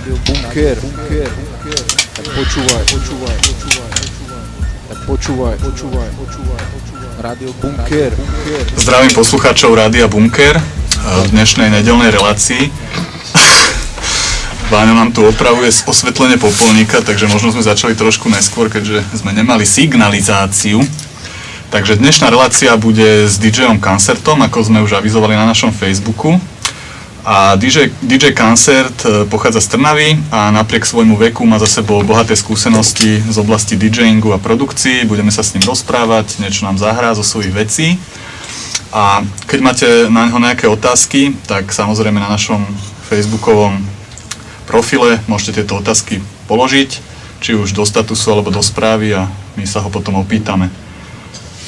Rádio Bunker. Tak počúvaj. Rádio Bunker. Zdravím poslucháčov Rádia Bunker v dnešnej nedeľnej relácii. Váňo nám tu opravuje osvetlenie popolníka, takže možno sme začali trošku neskôr, keďže sme nemali signalizáciu. Takže dnešná relácia bude s DJom Cancertom, ako sme už avizovali na našom Facebooku. A DJ Cancert pochádza z Trnavy a napriek svojmu veku má za sebou bohaté skúsenosti z oblasti DJingu a produkcií. Budeme sa s ním rozprávať, niečo nám zahrá zo svojich vecí. A keď máte na ňo nejaké otázky, tak samozrejme na našom facebookovom profile môžete tieto otázky položiť, či už do statusu alebo do správy a my sa ho potom opýtame.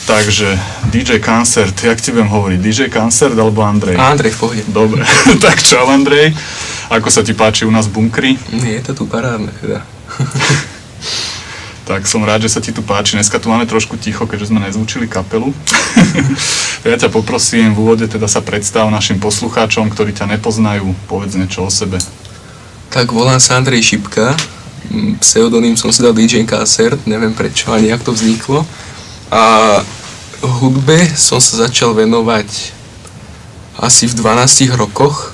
Takže DJ Cancert, jak ti budem hovoriť? DJ Cancert alebo Andrej? Andrej, v pohode. Dobre, tak čau Andrej. Ako sa ti páči u nás v bunkri? Je to tu parádne teda. Tak som rád, že sa ti tu páči. Dneska tu máme trošku ticho, keďže sme nezvučili kapelu. Ja ťa poprosím v úvode teda sa predstav našim poslucháčom, ktorí ťa nepoznajú. Povedz niečo o sebe. Tak volám sa Andrej Šipka. Pseudonym som si dal DJ Cancert, neviem prečo ani jak to vzniklo. A hudbe som sa začal venovať asi v 12 rokoch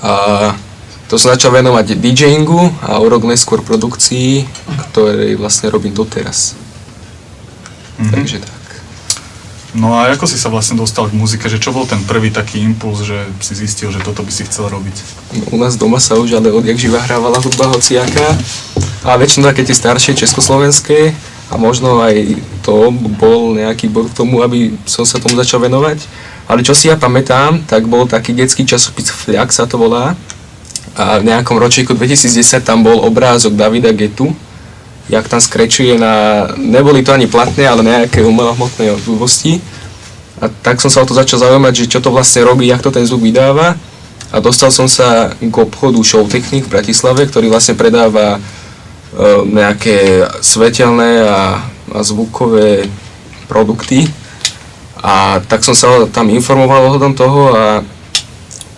a to som začal venovať DJingu a o rok neskôr produkcii, ktorej vlastne robím doteraz. Takže tak. No a ako si sa vlastne dostal k muzike, že čo bol ten prvý taký impuls, že si zistil, že toto by si chcel robiť? No, u nás doma sa už ale odjak živa hrávala hudba hociaká a väčšinou také tie staršie československé. A možno aj to bol nejaký bod k tomu, aby som sa tomu začal venovať. Ale čo si ja pamätám, tak bol taký detský časopis Fľak sa to volá. A v nejakom ročníku 2010 tam bol obrázok Davida Getu, jak tam skrečuje na... Neboli to ani platné, ale nejaké umelohmotné odvosti. A tak som sa o to začal zaujímať, že čo to vlastne robí, jak to ten zvuk vydáva. A dostal som sa k obchodu Showtechnik v Bratislave, ktorý vlastne predáva nejaké svetelné a zvukové produkty a tak som sa tam informoval ohľadom toho a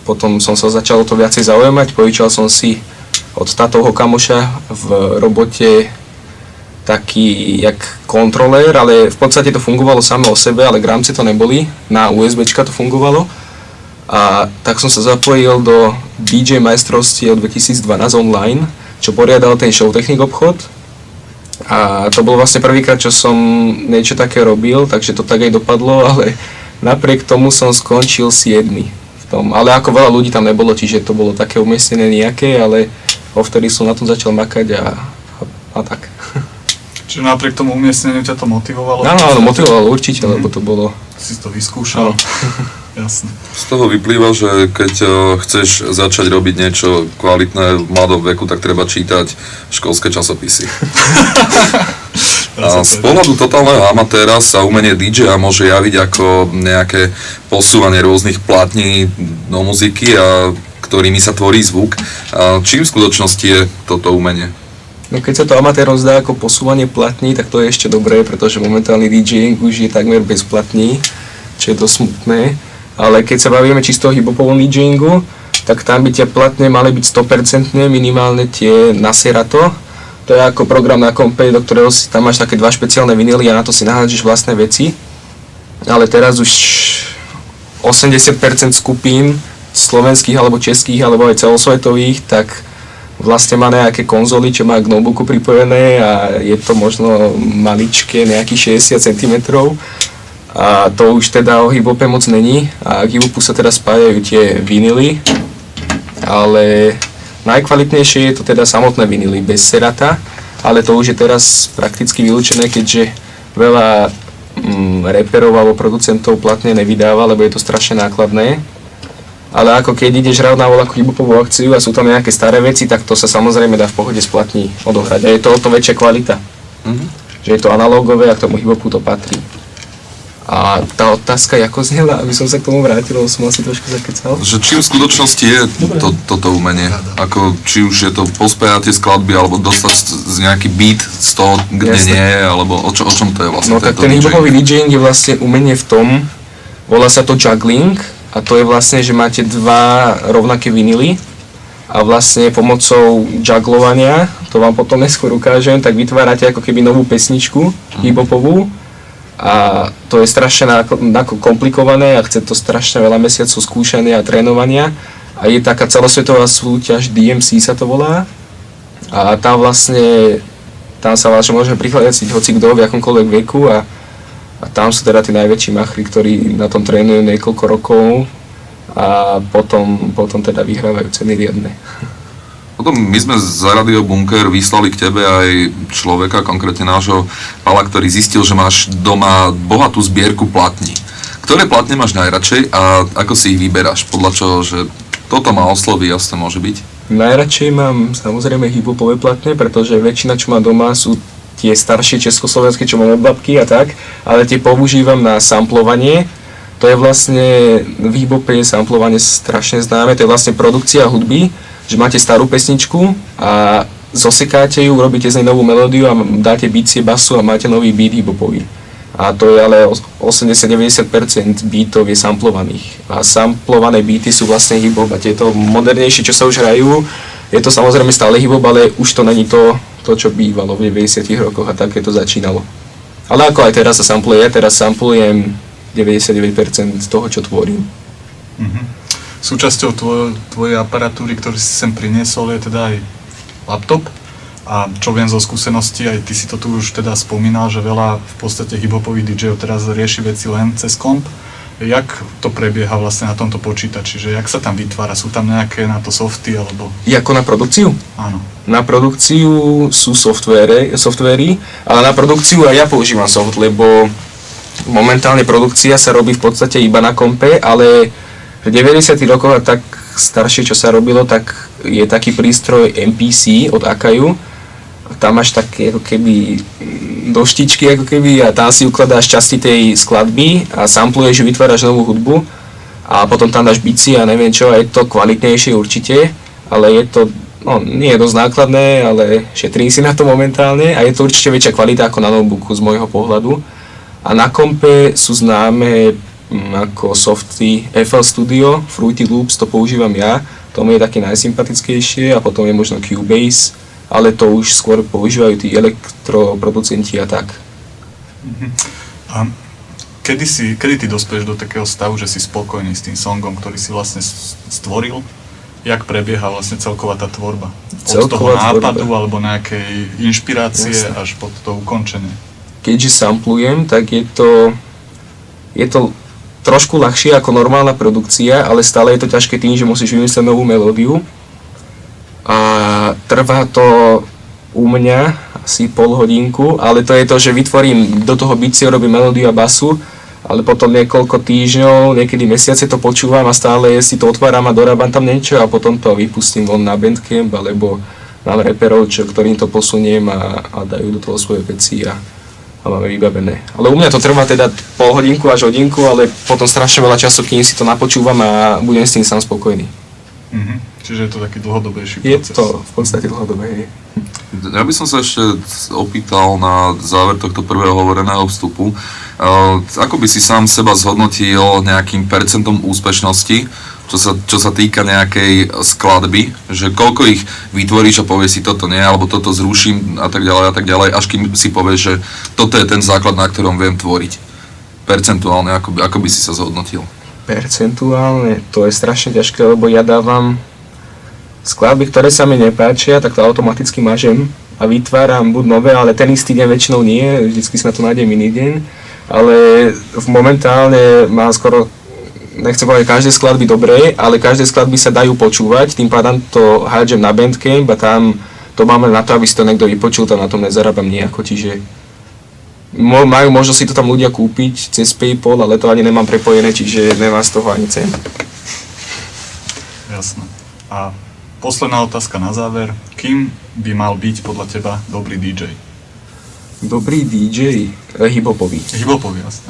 potom som sa začal o to viacej zaujímať. Požičal som si od tátovho kamoša v robote taký jak kontrolér, ale v podstate to fungovalo samo o sebe, ale gramce to neboli, na USBčka to fungovalo a tak som sa zapojil do DJ majstrovstiev 2012 online, čo poriadal ten Showtechnik obchod a to bolo vlastne prvýkrát, čo som niečo také robil, takže to tak aj dopadlo, ale napriek tomu som skončil 7. v tom, ale ako veľa ľudí tam nebolo, čiže to bolo také umiestnené nejaké, ale vtedy som na tom začal makať a tak. Čiže napriek tomu umiestneniu ťa to motivovalo? Áno, motivovalo určite, lebo to bolo... Si to vyskúšal? Jasne. Z toho vyplýva, že keď chceš začať robiť niečo kvalitné v mladom veku, tak treba čítať školské časopisy. A z pohľadu totálneho amatéra sa umenie DJ-a môže javiť ako nejaké posúvanie rôznych plátní do muziky, a ktorými sa tvorí zvuk. A čím v skutočnosti je toto umenie? No keď sa to amatérom zdá ako posúvanie platní, tak to je ešte dobré, pretože momentálny DJing už je takmer bez platní, čo je dosť smutné. Ale keď sa bavíme čisto o hip-hopovom DJingu, tak tam by tie platne mali byť 100% minimálne tie na Serato. To je ako program na kompe, do ktorého si tam máš také dva špeciálne vinily a na to si nahádžeš vlastné veci. Ale teraz už 80% skupín slovenských alebo českých alebo aj celosvetových, tak vlastne má nejaké konzoly, čo má k notebooku pripojené a je to možno maličké, nejakých 60 cm. A to už teda o hip-hope moc není a k hip-hopu sa teda spájajú tie vinily, ale najkvalitnejšie je to teda samotné vinily bez Serata, ale to už je teraz prakticky vylúčené, keďže veľa reperov alebo producentov platne nevydáva, lebo je to strašne nákladné. Ale ako keď ideš hrať na voľakú hip-hopovú akciu a sú tam nejaké staré veci, tak to sa samozrejme dá v pohode z platní odohrať a je to o to väčšia kvalita. Že je to analógové a k tomu hip-hopu to patrí. A tá otázka, ako znela, aby som sa k tomu vrátil, som asi trošku zakecal. Že čím v skutočnosti je toto umenie? Ako, či už je to pospájať tie skladby, alebo dostať z nejaký beat z toho, kde nie je, alebo o čom to je vlastne? No tak ten hip-hopový DJing je vlastne umenie v tom, volá sa to juggling, a to je vlastne, že máte dva rovnaké vinily a vlastne pomocou jugglovania, to vám potom neskôr ukážem, tak vytvárate ako keby novú pesničku hip-hopovú a to je strašne komplikované a chce to strašne veľa mesiacov skúšania a trénovania a je taká celosvetová súťaž DMC sa to volá a tam sa vlastne môžeme prihľadať hoci kto v akomkoľvek veku a tam sú teda tí najväčší machri, ktorí na tom trénujú niekoľko rokov a potom teda vyhrávajú ceny riadne. Potom my sme za Radio Bunker vyslali k tebe aj človeka, konkrétne nášho Pala, ktorý zistil, že máš doma bohatú zbierku platní. Ktoré platne máš najradšej a ako si ich vyberáš? Podľa čoho, že toto ma osloví, jasne môže byť? Najradšej mám samozrejme hip-hopové platne, pretože väčšina, čo mám doma, sú tie staršie československé, čo mám od babky a tak, ale tie používam na samplovanie. To je vlastne, v hip-hope je samplovanie strašne známe, to je vlastne produkcia hudby, že máte starú pesničku a zosekáte ju, robíte z nej novú melódiu a dáte bicie, basu a máte nový beat hip-hopový. A to je ale 80-90% beatov je samplovaných. A samplované beaty sú vlastne hip-hop a tieto modernejšie, čo sa už hrajú, je to samozrejme stále hip-hop, ale už to není to, čo bývalo v 90 rokoch a také to začínalo. Ale ako aj teraz sa sampluje, ja teraz samplujem 99% toho, čo tvorím. Súčasťou tvojej aparatúry, ktorú si sem priniesol, je teda aj laptop. A čo viem zo skúsenosti, aj ty si to tu už teda spomínal, že veľa v podstate hip-hopových DJov teraz rieši veci len cez komp. Jak to prebieha vlastne na tomto počítači? Že jak sa tam vytvára? Sú tam nejaké na to softy alebo... Ako na produkciu? Áno. Na produkciu sú softvéry, ale na produkciu aj ja používam soft, lebo momentálne produkcia sa robí v podstate iba na kompe, ale v 90. rokoch a tak staršie, čo sa robilo, tak je taký prístroj MPC od Akayu. Tam máš také ako keby doštičky ako keby a tam si ukladáš časti tej skladby a sampluješ, vytváraš novú hudbu a potom tam dáš bici a neviem čo, a je to kvalitnejšie určite, ale je to, nie je dosť nákladné, ale šetrím si na to momentálne a je to určite väčšia kvalita ako na notebooku z môjho pohľadu. A na kompe sú známe ako softy FL Studio, Fruity Loops, to používam ja, to mi je také najsympatickejšie a potom je možno Cubase, ale to už skôr používajú tí elektroproducenti a tak. A kedy ty dospieš do takého stavu, že si spokojný s tým songom, ktorý si vlastne stvoril? Jak prebieha vlastne celková tá tvorba? Od toho nápadu alebo nejakej inšpirácie až po to ukončenie? Keďže samplujem, tak je to trošku ľahšie ako normálna produkcia, ale stále je to ťažké tým, že musíš vymyslieť novú melódiu. A trvá to u mňa asi pol hodinku, ale to je to, že vytvorím do toho bicie, robím melódiu a basu, ale potom niekoľko týždňov, niekedy mesiace to počúvam a stále si to otváram a dorábam tam niečo a potom to vypustím von na Bandcamp, alebo mám reperov, ktorým to posuniem a dajú do toho svoje veci a máme vybavené. Ale u mňa to trvá teda pol hodinku až hodinku, ale potom strašne veľa času, kým si to napočúvam a budem s tým sám spokojný. Čiže je to taký dlhodobejší Je proces. to v podstate dlhodobé. Ja by som sa ešte opýtal na záver tohto prvého hovoreného vstupu. Ako by si sám seba zhodnotil nejakým percentom úspešnosti, čo sa týka nejakej skladby, že koľko ich vytvoríš a povieš si toto nie, alebo toto zruším a tak ďalej, až kým si povieš, že toto je ten základ, na ktorom viem tvoriť. Percentuálne, ako by si sa zhodnotil? Percentuálne, to je strašne ťažké, lebo ja dávam skladby, ktoré sa mi nepáčia, tak to automaticky mažem a vytváram buď nové, ale ten istý deň väčšinou nie, vždycky si na to nájdem iný deň, ale momentálne mám skoro, nechcem povedať každé skladby dobré, ale každé skladby sa dajú počúvať, tým pádom to hádžem na Bandcamp a tam to máme na to, aby si to niekto vypočul, tam na tom nezarábam nejako, čiže majú možnosť si to tam ľudia kúpiť cez PayPal, ale to ani nemám prepojené, čiže nemám z toho ani cen. Jasné. A posledná otázka na záver. Kým by mal byť podľa teba dobrý DJ? Dobrý DJ? Hip-hopový. Hip-hopový, jasné.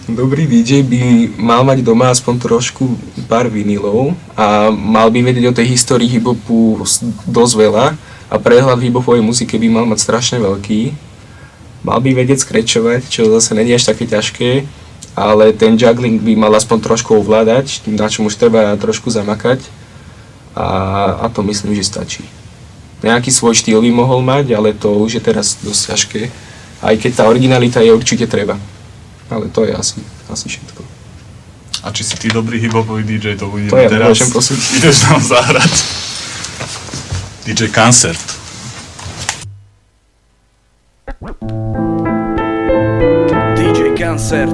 Dobrý DJ by mal mať doma aspoň trošku pár vinilov a mal by vedieť o tej histórii hip-hopu dosť veľa a prehľad hip-hopovej muziky by mal mať strašne veľký. Mal by vedieť skrečovať, čo zase nie je až také ťažké, ale ten juggling by mal aspoň trošku ovládať, na čom už treba trošku zamakať. a to myslím, že stačí. Nejaký svoj štýl by mohol mať, ale to už je teraz dosť ťažké. Aj keď tá originalita je určite treba. Ale to je asi všetko. A či si ty dobrý hip-hopový DJ, to uvidíme To ja teraz. môžem posúdiť. Ideš nám zahrať. DJ Concert. DJ Concert.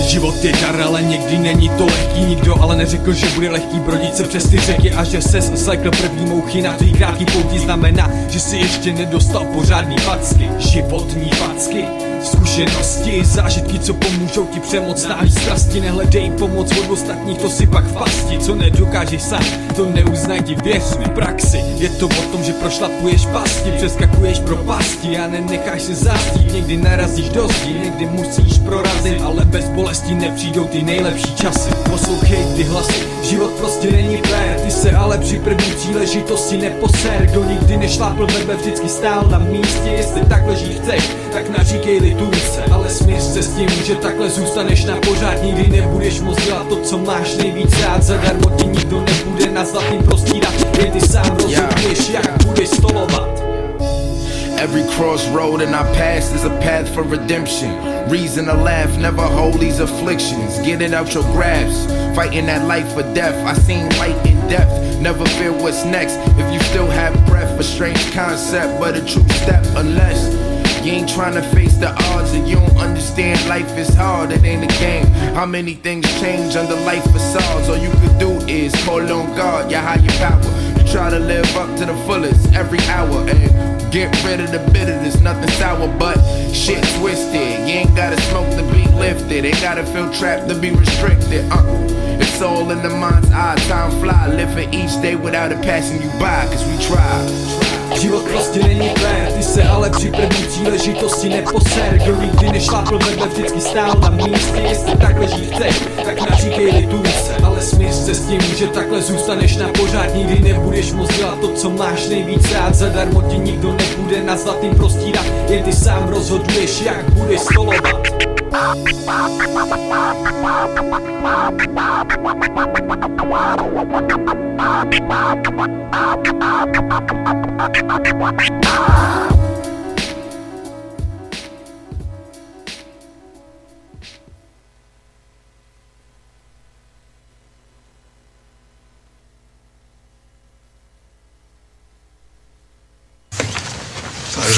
Život je dar, ale někdy není to lehký. Nikdo ale neřekl, že bude lehký brodit se přes ty řeky a že ses slekl první mouchy na tvý krátký pouti. Znamená, že si ještě nedostal pořádný facky. Životní facky, zkušenosti, zážitky, co pomůžou ti přemoc náhlý strasti. Nehledej pomoc od ostatních, to si pak v pasti. Co nedokážeš sám, to neuznaj, ti věř mi. V praxi je to o tom, že prošlapuješ pasti, přeskakuješ propasti a nenecháš se zastít. Někdy narazíš do zdi, někdy musíš prorazit, ale bez bolesti nepřijdou ty nejlepší časy. Poslouchej ty hlasy, život prostě není fér. Ty se ale při první příležitosti neposer. Kdo nikdy nešlápl vedle, vždycky stál na místě. Jestli takhle žít chceš, tak naříkej litůse, ale smíř se s tím, že takhle zůstaneš na pořád. Nikdy nebudeš moc dělat to, co máš nejvíc rád. Zadarmo ti nikdo nebude na zlatým prostírat. Jen ty sám rozhoduješ, jak budeš stolovat. Every crossroad in our past is a path for redemption. Reason to laugh, never hold these afflictions. Get it out your grasp, fighting that life or death. I seen light in depth, never fear what's next. If you still have breath, a strange concept, but a true step. Unless you ain't trying to face the odds and you don't understand life is hard, it ain't a game. How many things change under life facades? All you could do is call on God, your higher power. You try to live up to the fullest every hour and get rid of the bitterness, nothing sour but shit twisted. You ain't gotta smoke to be lifted, ain't gotta feel trapped to be restricted. It's all in the mind's eye, time fly. Live for each day without it passing you by, cause we try. Život prostě není fér, ty se ale při první příležitosti neposer. Kdo nikdy nešlápl vedle, vždycky stál na místě. Jestli takhle žít chceš, tak naříkej litůse, ale smíř se s tím, že takhle zůstaneš na pořád. Nikdy nebudeš moc dělat to, co máš nejvíc rád. Zadarmo ti nikdo nebude na zlatým prostírat. Jen ty sám rozhoduješ, jak budeš stolovat. Takže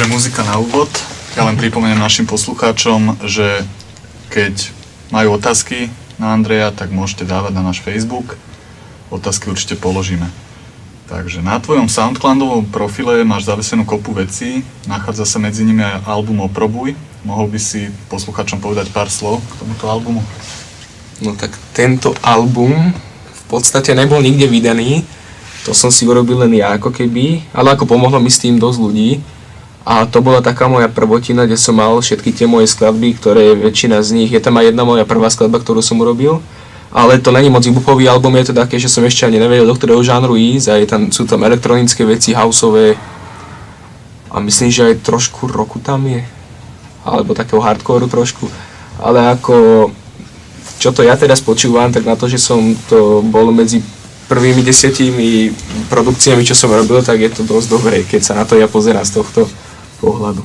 muzika na úvod. Ja len pripomeniem našim poslucháčom, že keď majú otázky na Andreja, tak môžete dávať na náš Facebook. Otázky určite položíme. Takže na tvojom Soundcloudovom profile máš zavesenú kopu vecí, nachádza sa medzi nimi aj album Oprobuj. Mohol by si poslucháčom povedať pár slov k tomuto albumu? No tak tento album v podstate nebol nikde vydaný, to som si urobil len ja ako keby, ale ako pomohlo mi s tým dosť ľudí. A to bola taká moja prvotina, kde som mal všetky tie moje skladby, ktoré väčšina z nich, je tam aj jedna moja prvá skladba, ktorú som urobil. Ale to není moc hip-hopový album, je to také, že som ešte ani nevedel, do ktorého žánru ísť a sú tam elektronické veci, houseové a myslím, že aj trošku rocku tam je, alebo takého hardcoreu trošku. Ale ako, čo to ja teraz počúvam, tak na to, že som to bol medzi prvými 10 produkciami, čo som robil, tak je to dosť dobré, keď sa na to ja pozerám z tohto pohľadu.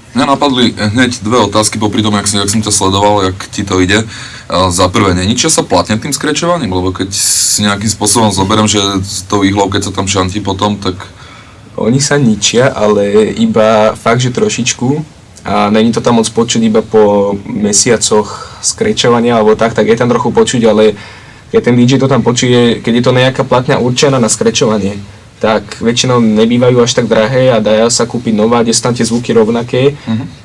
Mňa napadli hneď dve otázky popri tom, jak som ťa sledoval, jak ti to ide. Za prvé, neničia sa platne tým skrečovaním? Lebo keď si nejakým spôsobom zoberiem, že to výhlou, keď sa tam šantí potom, tak... Oni sa ničia, ale iba fakt, že trošičku. A není to tam moc počuť iba po mesiacoch skrečovania alebo tak je tam trochu počuť, ale keď ten DJ to tam počuje, keď je to nejaká platňa určená na skrečovanie, tak väčšinou nebývajú až tak drahé a dá sa kúpiť nová, kde sú tam tie zvuky rovnaké,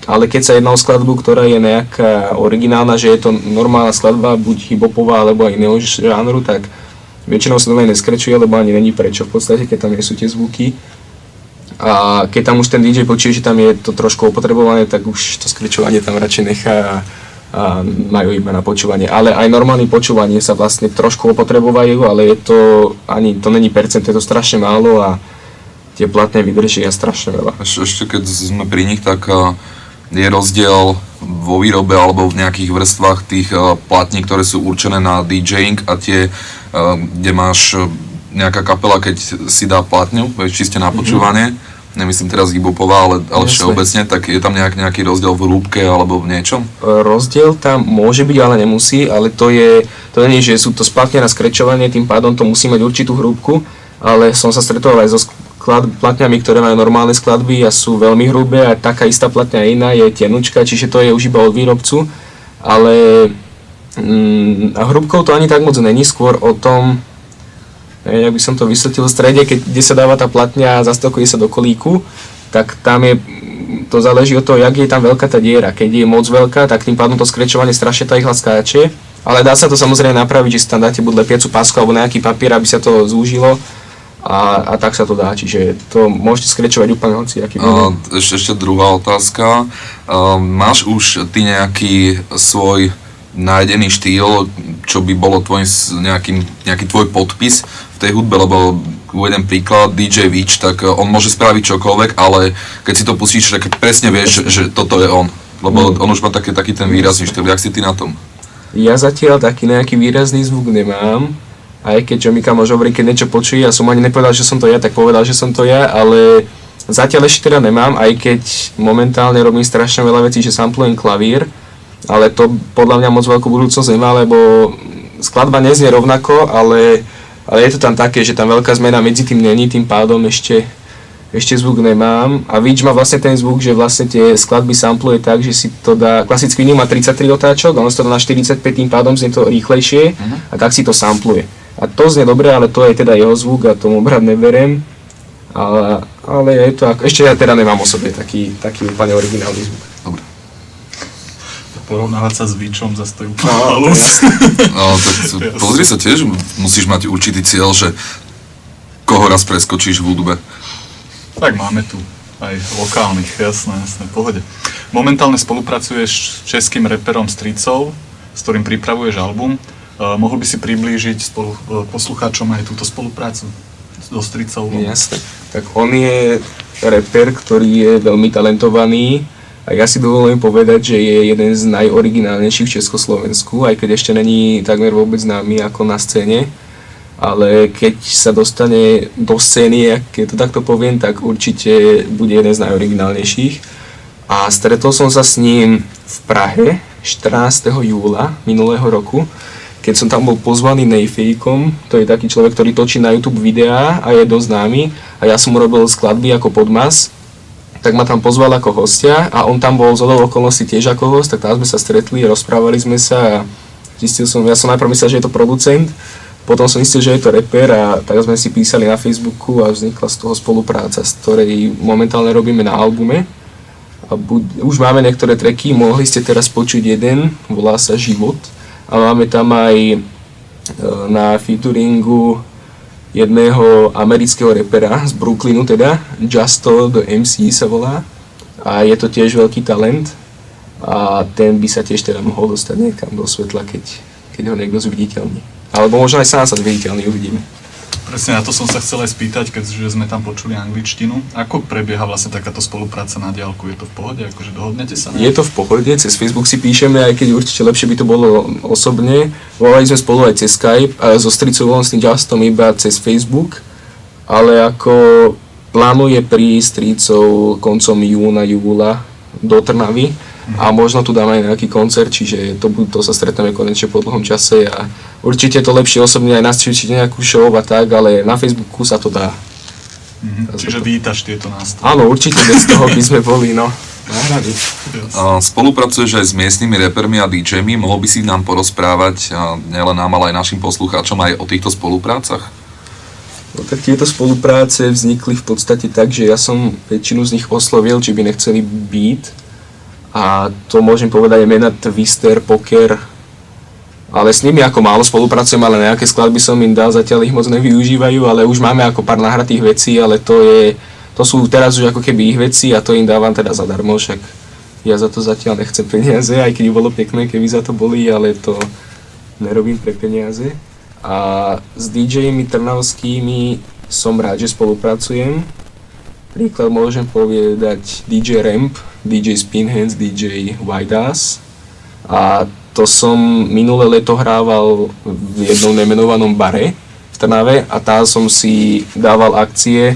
ale keď sa jedná o skladbu, ktorá je nejaká originálna, že je to normálna skladba, buď hip-hopová alebo aj iného žánru, tak väčšinou sa to neskrečuje, lebo ani není prečo v podstate, keď tam nie sú tie zvuky. A keď tam už ten DJ počuje, že tam je to trošku opotrebované, tak už to skrečovanie tam radšej nechá a majú iba na počúvanie. Ale aj normálne počúvanie sa vlastne trošku opotrebovajú, ale je to, ani to není percent, je to strašne málo a tie platne vydržia strašne veľa. Ešte keď sme pri nich, tak je rozdiel vo výrobe alebo v nejakých vrstvách tých platní, ktoré sú určené na DJing a tie, kde máš nejaká kapela, keď si dá platňu, čiste na počúvanie, nemyslím teraz hip-hopová, ale všeobecne, tak je tam nejaký rozdiel v hĺbke alebo v niečom? Rozdiel tam môže byť, ale nemusí, ale to nie je, že sú to splatne na skrečovanie, tým pádom to musí mať určitú hrúbku, ale som sa stretol aj so platňami, ktoré majú normálne skladby a sú veľmi hrubé a taká istá platňa iná je tenučka, čiže to je už iba od výrobcu, ale a hrúbkou to ani tak moc není, skôr o tom, jak by som to vysvetlil, v strede, kde sa dáva tá platňa a zastokuje sa do kolíku, tak tam je, to záleží od toho, jak je tam veľká tá diera. Keď je moc veľká, tak tým pádom to skrečovanie strašne tá ihla skáče, ale dá sa to samozrejme napraviť, že si tam dáte buď lepiacu pásku alebo nejaký papier, aby sa to zúžilo a tak sa to dá, čiže to môžete skrečovať úplne hociaký. Ešte druhá otázka, máš už ty nejaký svoj nájdený štýl, čo by bolo nejaký tvoj podpis v tej hudbe, lebo uvedem príklad, DJ Witch, tak on môže spraviť čokoľvek, ale keď si to pustíš, tak presne vieš, že toto je on, lebo on už má taký ten výrazný štýl. Jak si ty na tom? Ja zatiaľ taký nejaký výrazný zvuk nemám, aj keď Mika môže hovoriť, keď niečo počuje, ja som ani nepovedal, že som to ja, tak povedal, že som to ja, ale zatiaľ ešte teda nemám, aj keď momentálne robím strašne veľa vecí, že samplujem klavír, ale to podľa mňa moc veľkú budúcnosť nemá, lebo skladba neznie rovnako, ale je to tam také, že tam veľká zmena medzi tým není, tým pádom ešte zvuk nemám. A Witch má vlastne ten zvuk, že vlastne tie skladby sampluje tak, že si to dá, klasický vinyl má 33 otáčok, on si to dá na 45, tým pádom znie to rýchlejšie a tak si to sampluje. A to znie dobre, ale to je teda jeho zvuk a tomu brať neberiem. Ale je to ako, ešte ja teda nemám o sebe taký úplne originálny zvuk. Dobre. Porovnávať sa s Witchom zase to je úplne halus. No, tak pozri sa tiež, musíš mať určitý cieľ, že koho raz preskočíš v hudbe. Tak máme tu aj lokálnych, jasné, pohode. Momentálne spolupracuješ s českým reperom Stricov, s ktorým pripravuješ album. Mohol by si priblížiť poslucháčom aj túto spoluprácu so Stricov? Jasné. Tak on je reper, ktorý je veľmi talentovaný. A ja si dovolím povedať, že je jeden z najoriginálnejších v Československu, aj keď ešte není takmer vôbec známy ako na scéne. ale keď sa dostane do scény, keď to takto poviem, tak určite bude jeden z najoriginálnejších. A stretol som sa s ním v Prahe 14. júla minulého roku, keď som tam bol pozvaný Nejfejkom, to je taký človek, ktorý točí na YouTube videá a je dosť známy, a ja som mu robil skladby ako podmas, tak ma tam pozval ako hostia a on tam bol zhodou okolností tiež ako host, tak tam sme sa stretli, rozprávali sme sa a ja som najprv myslel, že je to producent, potom som zistil, že je to rapper a tak sme si písali na Facebooku a vznikla z toho spolupráca, z ktorej momentálne robíme na albume. A už máme niektoré tracky, mohli ste teraz počuť jeden, volá sa Život. A máme tam aj na featuringu jedného amerického rapera z Brooklynu teda, Justo the MC sa volá. A je to tiež veľký talent a ten by sa tiež teda mohol dostať niekam do svetla, keď ho niekto zviditeľní. Alebo možno aj sám sa zviditeľný, uvidíme. Presne na to som sa chcel aj spýtať, keďže sme tam počuli angličtinu. Ako prebieha vlastne takáto spolupráca na diaľku? Je to v pohode? Akože dohodnete sa? Je to v pohode, cez Facebook si píšeme, aj keď určite lepšie by to bolo osobne. Volali sme spolu aj cez Skype, a so stricou s tým Justom iba cez Facebook. Ale ako plánuje prísť stricou koncom júla do Trnavy. A možno tu dáme aj nejaký koncert, čiže to sa stretneme konečne po dlhom čase a určite je to lepšie osobne aj nastúpiť nejakú show a tak, ale na Facebooku sa to dá. Čiže vítaš tieto nástroje? Áno, určite bez toho by sme boli, náhrady. Spolupracuješ aj s miestnymi repermi a DJmi, mohol by si nám porozprávať, nielen nám, ale aj našim poslucháčom aj o týchto spoluprácach? No, tak tieto spolupráce vznikli v podstate tak, že ja som väčšinu z nich oslovil, či by nechceli beat. A to môžem povedať aj mena Twister, Poker, ale s nimi ako málo spolupracujem, ale nejaké skladby som im dal, zatiaľ ich moc nevyužívajú, ale už máme ako pár nahratých vecí, ale to sú teraz už ako keby ich veci a to im dávam teda zadarmo, však ja za to zatiaľ nechcem peniaze, aj keď bolo pekné, keby za to boli, ale to nerobím pre peniaze. A s DJmi trnavskými som rád, že spolupracujem. Príklad môžem povedať DJ Ramp, DJ Spinhands, DJ White Ass. A to som minulé leto hrával v jednom nemenovanom bare v Trnave a tam som si dával akcie.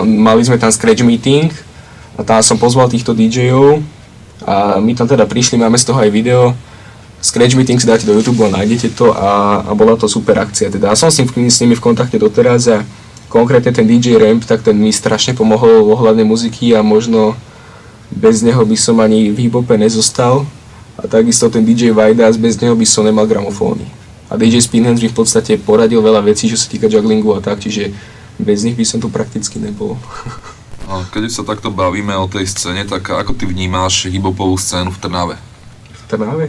Mali sme tam scratch meeting a tam som pozval týchto DJov a my tam teda prišli, máme z toho aj video. Scratch meeting si dáte do YouTube a nájdete to a bola to super akcia. Teda som s nimi v kontakte doteraz a konkrétne ten DJ Ramp, tak ten mi strašne pomohol ohľadne muziky a možno bez neho by som ani v hip-hope nezostal. A takisto ten DJ Vajdas, bez neho by som nemal gramofóny. A DJ Spinhands mi v podstate poradil veľa vecí, čo sa týka jugglingu a tak, čiže bez nich by som tu prakticky nebol. Keď sa takto bavíme o tej scéne, tak ako ty vnímáš hip-hopovú scénu v Trnave? V Trnave?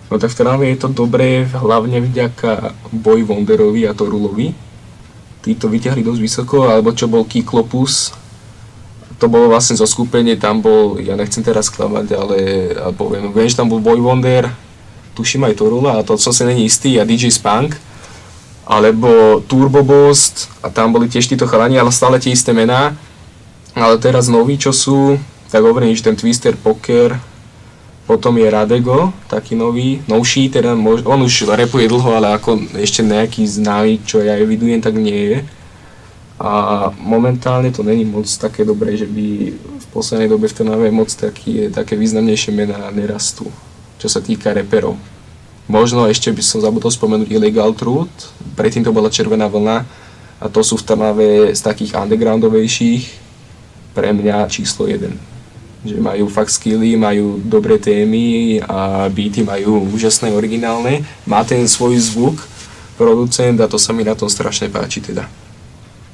No tak v Trnave je to dobré hlavne vďaka Boy Wonderovi a Torulovi. Tí to vyťahli dosť vysoko, alebo čo bol Kyklopus. To bolo vlastne zo skupenie, tam bol, ja nechcem teraz klamať, ale poviem, viem, že tam bol Boy Wonder, tuším aj Torula, a to som si není istý, a DJ Spunk, alebo Turbo Boss, a tam boli tiež títo chalani, ale stále tie isté mená. Ale teraz noví, čo sú, tak hovorím, že ten Twister, Poker, potom je Radego, taký novší, teda on už rapuje dlho, ale ako ešte nejaký známy, čo ja evidujem, tak nie je. A momentálne to není moc také dobré, že by v poslednej dobe v Trnave moc také významnejšie mená nerastú, čo sa týka reperov. Možno ešte by som zabudol spomenúť Illegal Truth, predtým to bola Červená vlna a to sú v Trnave z takých undergroundovejších pre mňa číslo 1. Že majú fakt skilly, majú dobré témy a beaty majú úžasné, originálne. Má ten svoj zvuk, producent, a to sa mi na tom strašne páči teda.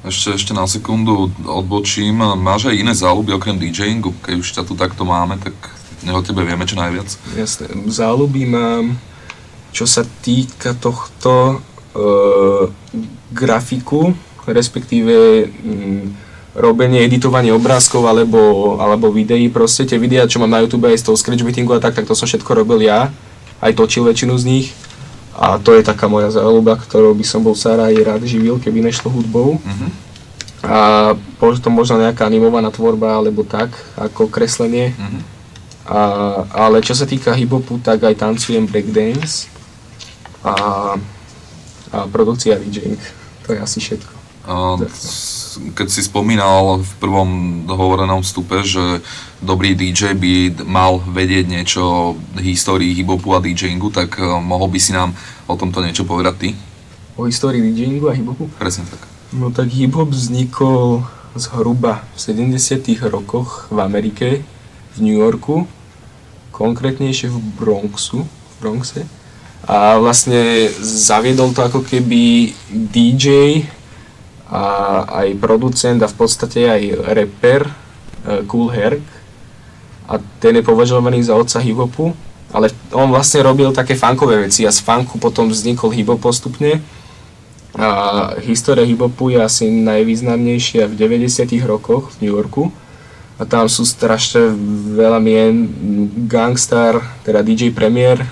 Ešte na sekundu odbočím. Máš aj iné záľuby okrem DJingu? Keď už ťa tu takto máme, tak o tebe vieme čo najviac. Jasné. Záľuby mám, čo sa týka tohto grafiku, respektíve robenie, editovanie obrázkov alebo videí. Proste tie videá, čo mám na YouTube aj z toho scratch beatingu a tak to som všetko robil ja. Aj točil väčšinu z nich. A to je taká moja záľuba, ktorou by som bol sa aj rád živil, keby nešlo hudbou. A potom možno nejaká animovaná tvorba, alebo tak, ako kreslenie. Ale čo sa týka hip-hopu, tak aj tancujem breakdance. A a produkcia DJing. To je asi všetko. Keď si spomínal v prvom dohovorenom vstupe, že dobrý DJ by mal vedieť niečo o histórii hip-hopu a DJingu, tak mohol by si nám o tomto niečo povedať ty? O histórii DJingu a hip-hopu? Presne tak. No tak hip-hop vznikol zhruba v 70. rokoch v Amerike, v New Yorku, konkrétnejšie v Bronxe. A vlastne zaviedol to ako keby DJ a aj producent a v podstate aj rapper Kool Herc. A ten je považovaný za otca hip-hopu, ale on vlastne robil také funkové veci a z funku potom vznikol hip-hop postupne. A história hip-hopu je asi najvýznamnejšia v 90. rokoch v New Yorku. A tam sú strašne veľa mien, Gangstar, teda DJ Premier,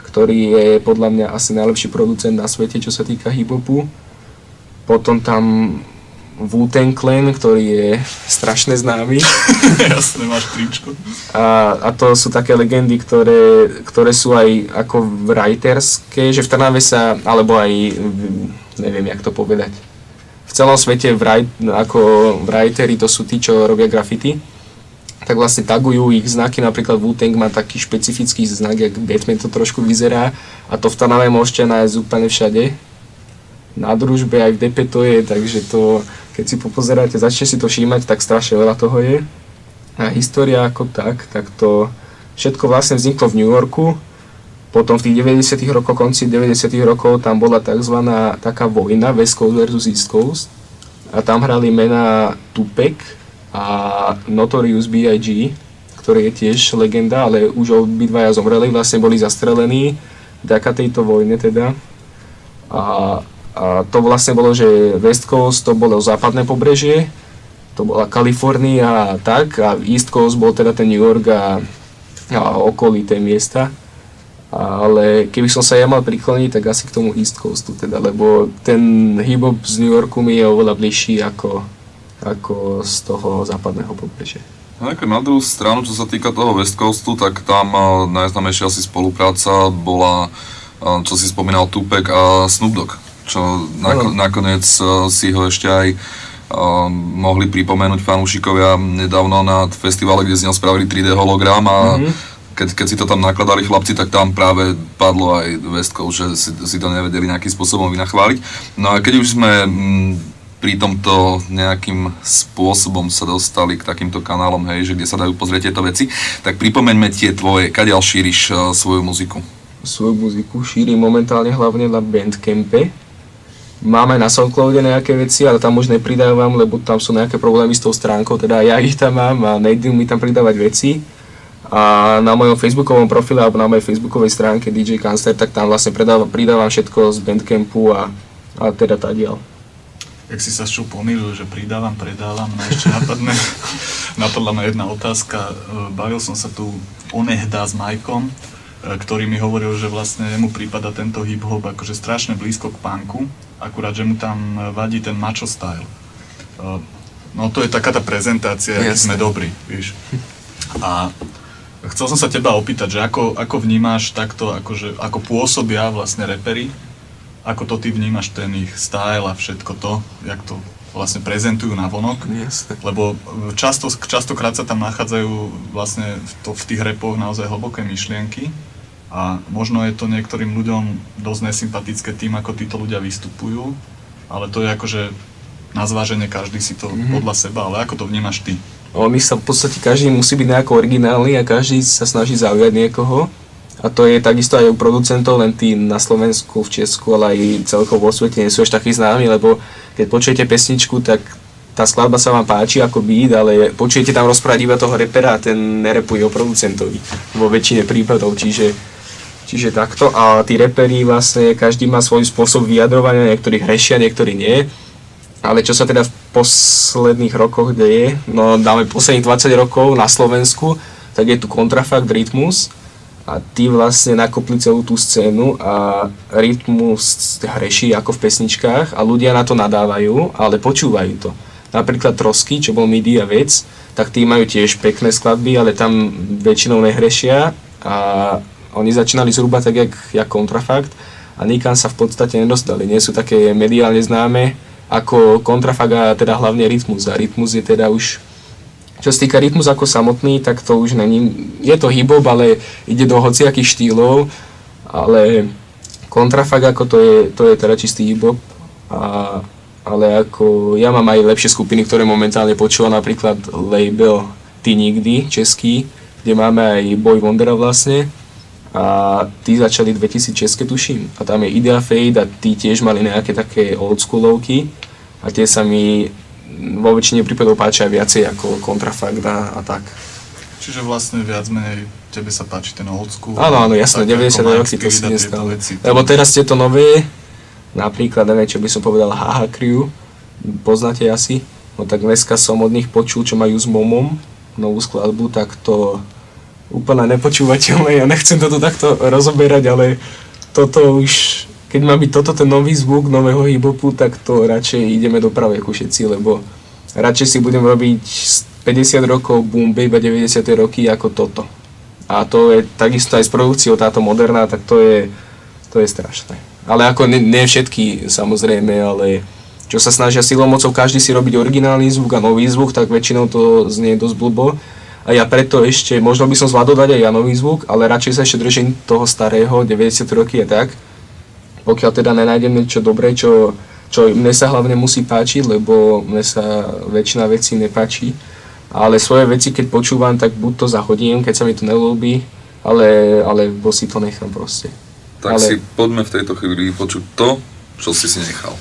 ktorý je podľa mňa asi najlepší producent na svete, čo sa týka hip-hopu. Potom tam Wu-Tang Clan, ktorý je strašne známy. Jasne, máš tričko. A to sú také legendy, ktoré sú aj ako writerské, že v Trnave sa, alebo aj, neviem jak to povedať, v celom svete ako writeri, to sú tí, čo robia graffiti, tak vlastne tagujú ich znaky, napríklad Wu-Tang má taký špecifický znak, jak Batman to trošku vyzerá, a to v Trnave môžete nájsť úplne všade. Na Družbe aj v DP to je, takže to, keď si popozeráte, začne si to všímať, tak strašne veľa toho je. A história ako tak to všetko vlastne vzniklo v New Yorku. Potom v tých 90. rokoch, konci 90. rokov, tam bola takzvaná taká vojna West Coast versus East Coast. A tam hrali mená Tupac a Notorious B.I.G., ktorý je tiež legenda, ale už obidvaja zomreli, vlastne boli zastrelení vďaka tejto vojne teda. A to vlastne bolo, že West Coast to bolo západné pobrežie, to bola Kalifornia a tak, a East Coast bol teda ten New York a okolité miesta. Ale keby som sa ja mal prikloniť, tak asi k tomu East Coastu teda, lebo ten hip-hop z New Yorku mi je oveľa bližší ako z toho západného pobrežia. Na druhú stranu, čo sa týka toho West Coastu, tak tam najznámejšia asi spolupráca bola, čo si spomínal, Tupac a Snoop Dogg. Čo nakoniec si ho ešte aj mohli pripomenúť fanúšikovia nedávno na festivale, kde z neho spravili 3D hologram a keď si to tam nakladali chlapci, tak tam práve padlo aj West Coast, že si to nevedeli nejakým spôsobom vynachváliť. No a keď už sme pri tomto nejakým spôsobom sa dostali k takýmto kanálom, hej, že kde sa dajú pozrieť tieto veci, tak pripomeňme tie tvoje, kadiaľ šíriš svoju muziku? Svoju muziku šírim momentálne hlavne na Bandcampe. Mám aj na Soundcloude nejaké veci, ale tam už nepridávam, lebo tam sú nejaké problémy s tou stránkou, teda ja ich tam mám a nejde mi tam pridávať veci. A na mojom facebookovom profile alebo na mojej facebookovej stránke DJ Cancer, tak tam vlastne pridávam všetko z Bandcampu a teda tadiaľ. Jak si sa čo pomýlil, že pridávam, predávam, no ešte napadla ma jedna otázka. Bavil som sa tu onehda s Majkom, ktorý mi hovoril, že vlastne mu prípada tento hip-hop akože strašne blízko k punku, akurát, že mu tam vadí ten macho style. No to je taká tá prezentácia, aký sme dobrí, víš. A chcel som sa teba opýtať, že ako vnímáš takto, akože, ako pôsobia vlastne reperi, ako to ty vnímaš ten ich style a všetko to, jak to vlastne prezentujú na vonok, lebo častokrát sa tam nachádzajú vlastne v tých repoch naozaj hlboké myšlienky a možno je to niektorým ľuďom dosť nesympatické tým, ako títo ľudia vystupujú, ale to je akože na zváženie, každý si to podľa seba, ale ako to vnímaš ty? Oni sa v podstate, každý musí byť nejako originálny a každý sa snaží zaujať niekoho. A to je takisto aj u producentov, len tí na Slovensku, v Česku, ale aj celkovo vo svete nie sú až takí známi, lebo keď počujete pesničku, tak tá skladba sa vám páči ako beat, ale počujete tam rozprávať iba toho repera a ten nerepuje o producentovi vo väčšine prípadov, čiže takto. A tí reperi vlastne, každý má svoj spôsob vyjadrovania, niektorí hrešia, niektorí nie. Ale čo sa teda v posledných rokoch deje, no dáme posledných 20 rokov na Slovensku, tak je tu Kontrafakt, Rytmus a tí vlastne nakopli celú tú scénu a Rytmus hreší ako v pesničkách a ľudia na to nadávajú, ale počúvajú to. Napríklad Trosky, čo bol midi a vec, tak tí majú tiež pekné skladby, ale tam väčšinou nehrešia a oni začínali zhruba tak, jak Kontrafakt. a nikam sa v podstate nedostali. Nie sú také mediálne známe ako Kontrafakt a teda hlavne Rytmus. A Rytmus je teda už, čo sa týka Rytmus ako samotný, tak to už není, je to hip-hop, ale ide do hociakých štýlov, ale Kontrafakt ako to je teda čistý hip-hop, ale ako ja mám aj lepšie skupiny, ktoré momentálne počúvam, napríklad label Ty nikdy, český, kde máme aj Boy Wondera vlastne, a tí začali 2006 tuším, a tam je Idea Fade a tí tiež mali nejaké také oldschoolovky a tie sa mi vo väčšine prípadov páčia viacej ako Kontrafakt a tak. Čiže vlastne viac menej tebe sa páči ten old school. Áno, jasné, 90 roky to si nestále. Lebo teraz tieto nové, napríklad, neviem, čo by som povedal, Haha Crew, poznáte asi, no tak dneska som od nich počul, čo majú s Momom, novú skladbu, tak to úplne nepočúvateľné, ja nechcem toto takto rozoberať, ale toto už, keď má byť toto ten nový zvuk nového hip-hopu, tak to radšej ideme do praveku všetci, lebo radšej si budem robiť 50 rokov boom bap a 90. roky ako toto. A to je takisto aj s produkciou táto moderná, tak to je strašné. Ale ako nie všetky samozrejme, ale čo sa snažia silou mocou každý si robiť originálny zvuk a nový zvuk, tak väčšinou to znie dosť blbo. A ja preto ešte, možno by som zvládol dať aj ja nový zvuk, ale radšej sa ešte držím toho starého, 90 roky a tak. Pokiaľ teda nenájdem niečo dobré, čo mne sa hlavne musí páčiť, lebo mne sa väčšina vecí nepáči. Ale svoje veci, keď počúvam, tak buď to zahodím, keď sa mi to nelúbi, alebo si to nechám proste. Tak si poďme v tejto chvíli počuť to, čo si nechal.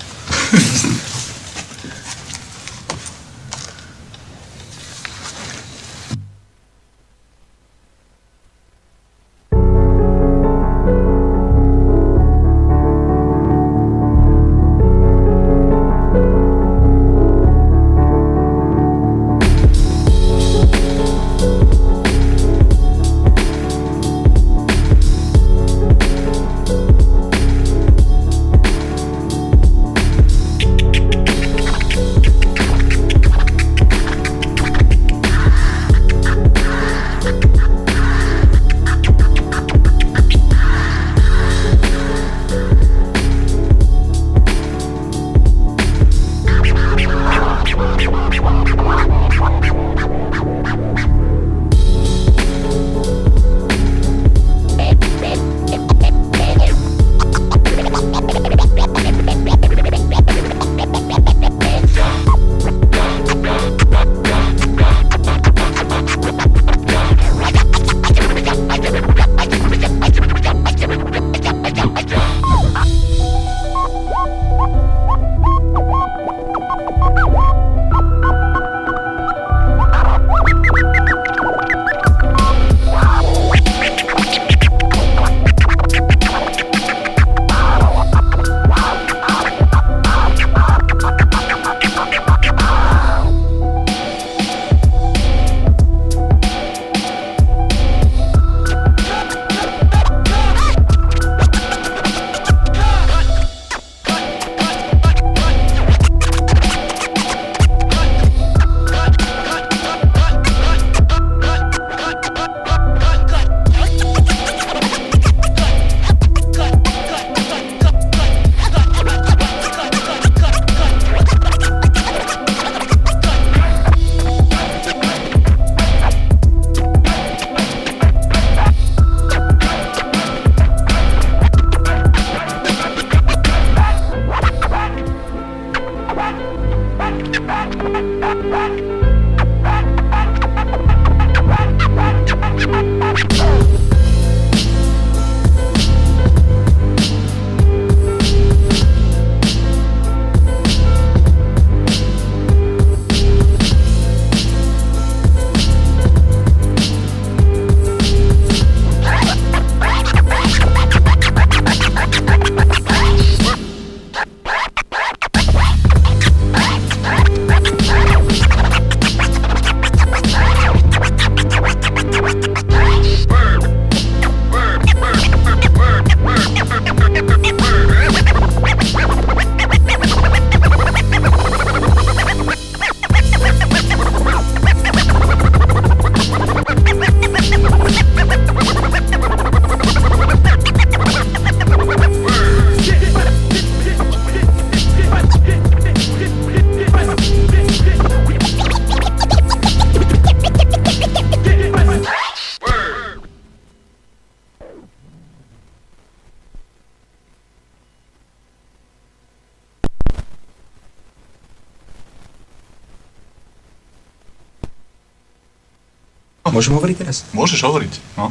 Môžem hovoriť teraz? Môžeš hovoriť, no.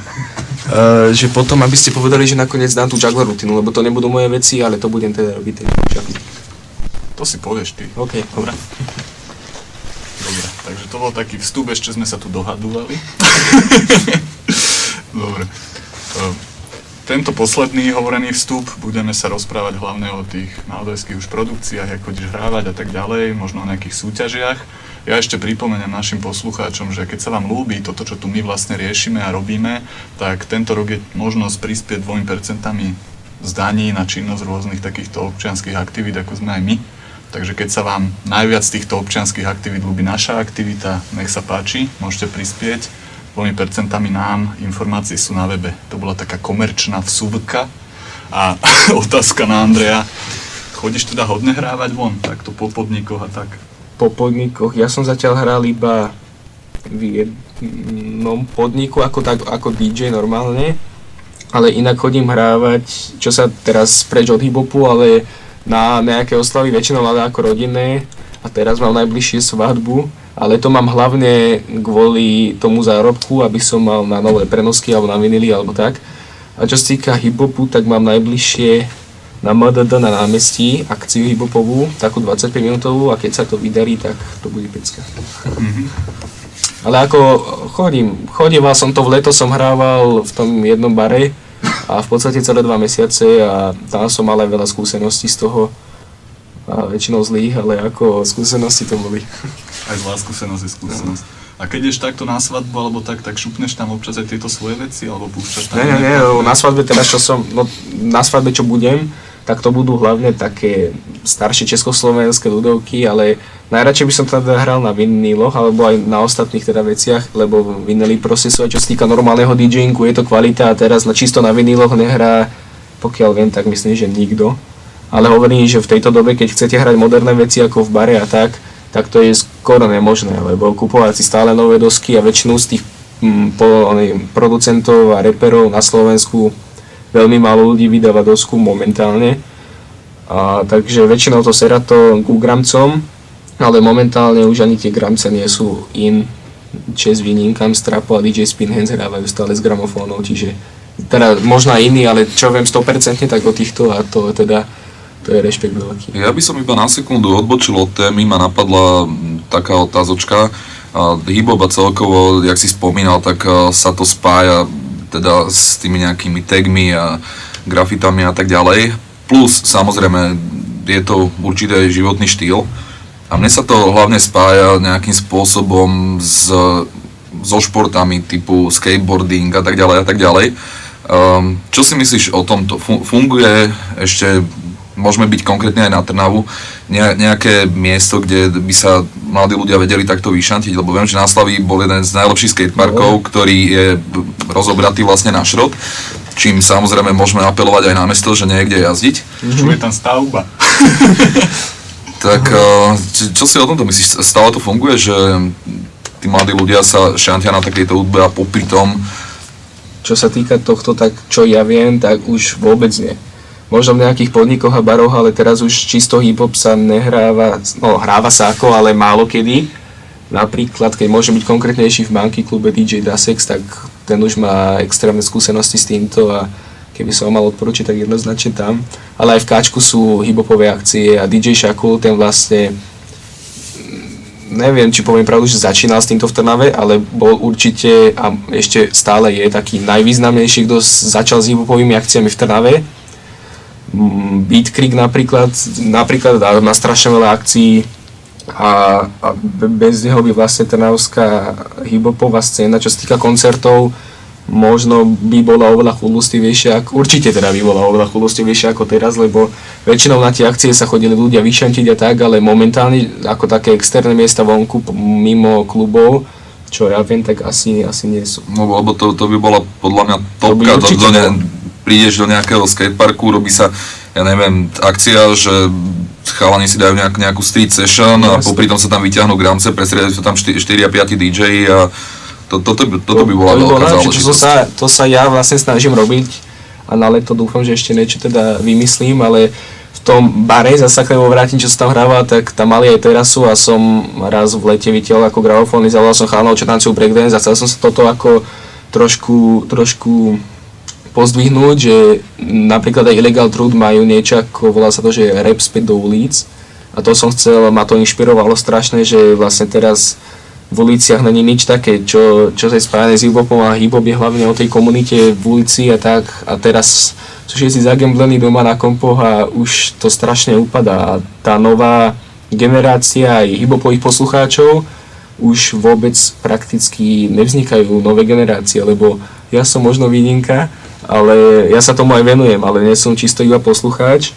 Že potom, aby ste povedali, že nakoniec dám tú juggler rutinu, lebo to nebudú moje veci, ale to budem teda robiť. To si povieš ty. OK, Dobre. Dobre, takže to bol taký vstup, ešte sme sa tu dohadúvali. Dobre. Tento posledný hovorený vstup, budeme sa rozprávať hlavne o tých naozajských už produkciách, ako ideš hrávať a tak ďalej, možno o nejakých súťažiach. Ja ešte pripomeniem našim poslucháčom, že keď sa vám ľúbi toto, čo tu my vlastne riešime a robíme, tak tento rok je možnosť prispieť 2% z daní na činnosť rôznych takýchto občianskych aktivít, ako sme aj my. Takže keď sa vám najviac z týchto občianskych aktivít ľúbi naša aktivita, nech sa páči, môžete prispieť 2% nám, informácie sú na webe. To bola taká komerčná vsúvka. A otázka na Andreja, chodíš teda hodne hrávať von, takto po podnikoch a tak? Po podnikoch, ja som zatiaľ hral iba v jednom podniku ako DJ normálne, ale inak chodím hrávať, čo sa teraz preč od hip-hopu, ale na nejaké oslavy väčšinou ale ako rodinné a teraz mám najbližšie svadbu. Ale to mám hlavne kvôli tomu zárobku, aby som mal na nové prenosky alebo na vinily alebo tak. A čo sa týka hip-hopu, tak mám najbližšie na MDD na námestí akciu hip-hopovú, takú 25 minútovú a keď sa to vydarí, tak to bude pecka. Ale ako chodíval som to v leto, som hrával v tom jednom bare a v podstate celé 2 mesiace a tam som mal aj veľa skúseností z toho. A väčšinou zlých, ale ako skúsenosti to boli. Aj zlá skúsenosť je skúsenosť. A keď ješ takto na svadbu alebo tak šupneš tam občas aj tieto svoje veci, alebo púšťaš tam... Nie, na svadbe teraz na svadbe čo budem, tak to budú hlavne také staršie československé ľudovky, ale najradšej by som teda hral na viniloch, alebo aj na ostatných teda veciach, lebo vinily proste sú aj čo sa týka normálneho DJingu, je to kvalita a teraz čisto na viniloch nehrá, pokiaľ viem, tak myslím, že nikto. Ale hovorím, že v tejto dobe, keď chcete hrať moderné veci ako v bare a tak to je skoro nemožné, lebo kupovať si stále nové dosky a väčšinu z tých producentov a reperov na Slovensku veľmi málo ľudí vydáva dosku momentálne. A takže väčšinou to Serato ku gramcom, ale momentálne už ani tie gramce nie sú in. Čes výnimkám Strapo a DJ Spinhands hrávajú stále s gramofónov, čiže teda možno iný, ale čo viem 100% tak o týchto a to teda to je rešpekt veľký. Ja by som iba na sekundu odbočil od témy, ma napadla taká otázočka. Hip-hop a celkovo, jak si spomínal, tak sa to spája teda s tými nejakými tagmi a grafitami a tak ďalej. Plus, samozrejme, je to určitý životný štýl. A mne sa to hlavne spája nejakým spôsobom so športami typu skateboarding a tak ďalej a tak ďalej. Čo si myslíš o tomto? Funguje ešte... Môžeme byť konkrétne aj na Trnavu, nejaké miesto, kde by sa mladí ľudia vedeli takto vyšantiť, lebo viem, že na Slaví bol jeden z najlepších skateparkov, ktorý je rozobratý vlastne na šrot, čím samozrejme môžeme apelovať aj na mesto, že niekde jazdiť. Čo je tam stavba? Tak čo si o tomto myslíš? Stále to funguje, že tí mladí ľudia sa šantia na takejto hudbe a popri tom... Čo sa týka tohto, tak čo ja viem, tak už vôbec nie. Možno v nejakých podnikoch a baroch, ale teraz už čisto hip-hop sa nehráva, hráva sa ako, ale málo kedy. Napríklad, keď môžem byť konkrétnejší v Monkey klube DJ Dasex, tak ten už má extrémne skúsenosti s týmto a keby som ho mal odporučiť, tak jednoznačne tam. Ale aj v Káčku sú hip-hopové akcie a DJ Shakul, ten vlastne, neviem, či poviem pravdu, že začínal s týmto v Trnave, ale bol určite a ešte stále je taký najvýznamnejší, kto začal s hip-hopovými akciami v Trnave. Beat Creek napríklad má strašne veľa akcií a bez neho by vlastne trnavská hip-hopová scéna, čo sa týka koncertov, možno by bola oveľa chulostivejšia, určite teda by bola oveľa chulostivejšia ako teraz, lebo väčšinou na tie akcie sa chodili ľudia vyšantiť a tak, ale momentálne ako také externé miesta vonku mimo klubov, čo ja viem, tak asi nie sú. No lebo to by bola podľa mňa topka, prídeš do nejakého skateparku, robí sa, ja neviem, akcia, že chalani si dajú nejakú street session a popri tom sa tam vyťahnú gramce, prestriedajú sa tam 4 a 5 DJ a toto by bola veľká záležitosť. To sa ja vlastne snažím robiť a na leto dúfam, že ešte niečo teda vymyslím, ale v tom bare, zase sa k nemu vrátim, čo sa tam hráva, tak tam mali aj terasu a som raz v lete videl ako gramofóny, zavolal som chalanov, čo tancujú breakdance a chcel som sa toto ako trošku pozdvihnúť, že napríklad aj Illegal Truth majú niečo ako, volá sa to, že rap späť do ulic a to som chcel, ma to inšpirovalo strašne, že vlastne teraz v uliciach není nič také, čo je spájane s hiphopom a hiphop je hlavne o tej komunite v ulici a tak a teraz sú všetci zagemblení doma na kompoch a už to strašne upadá a tá nová generácia aj hiphopových poslucháčov už vôbec prakticky nevznikajú nové generácie, lebo ja som možno výnimka, ale ja sa tomu aj venujem, ale nie som čisto iba poslucháč.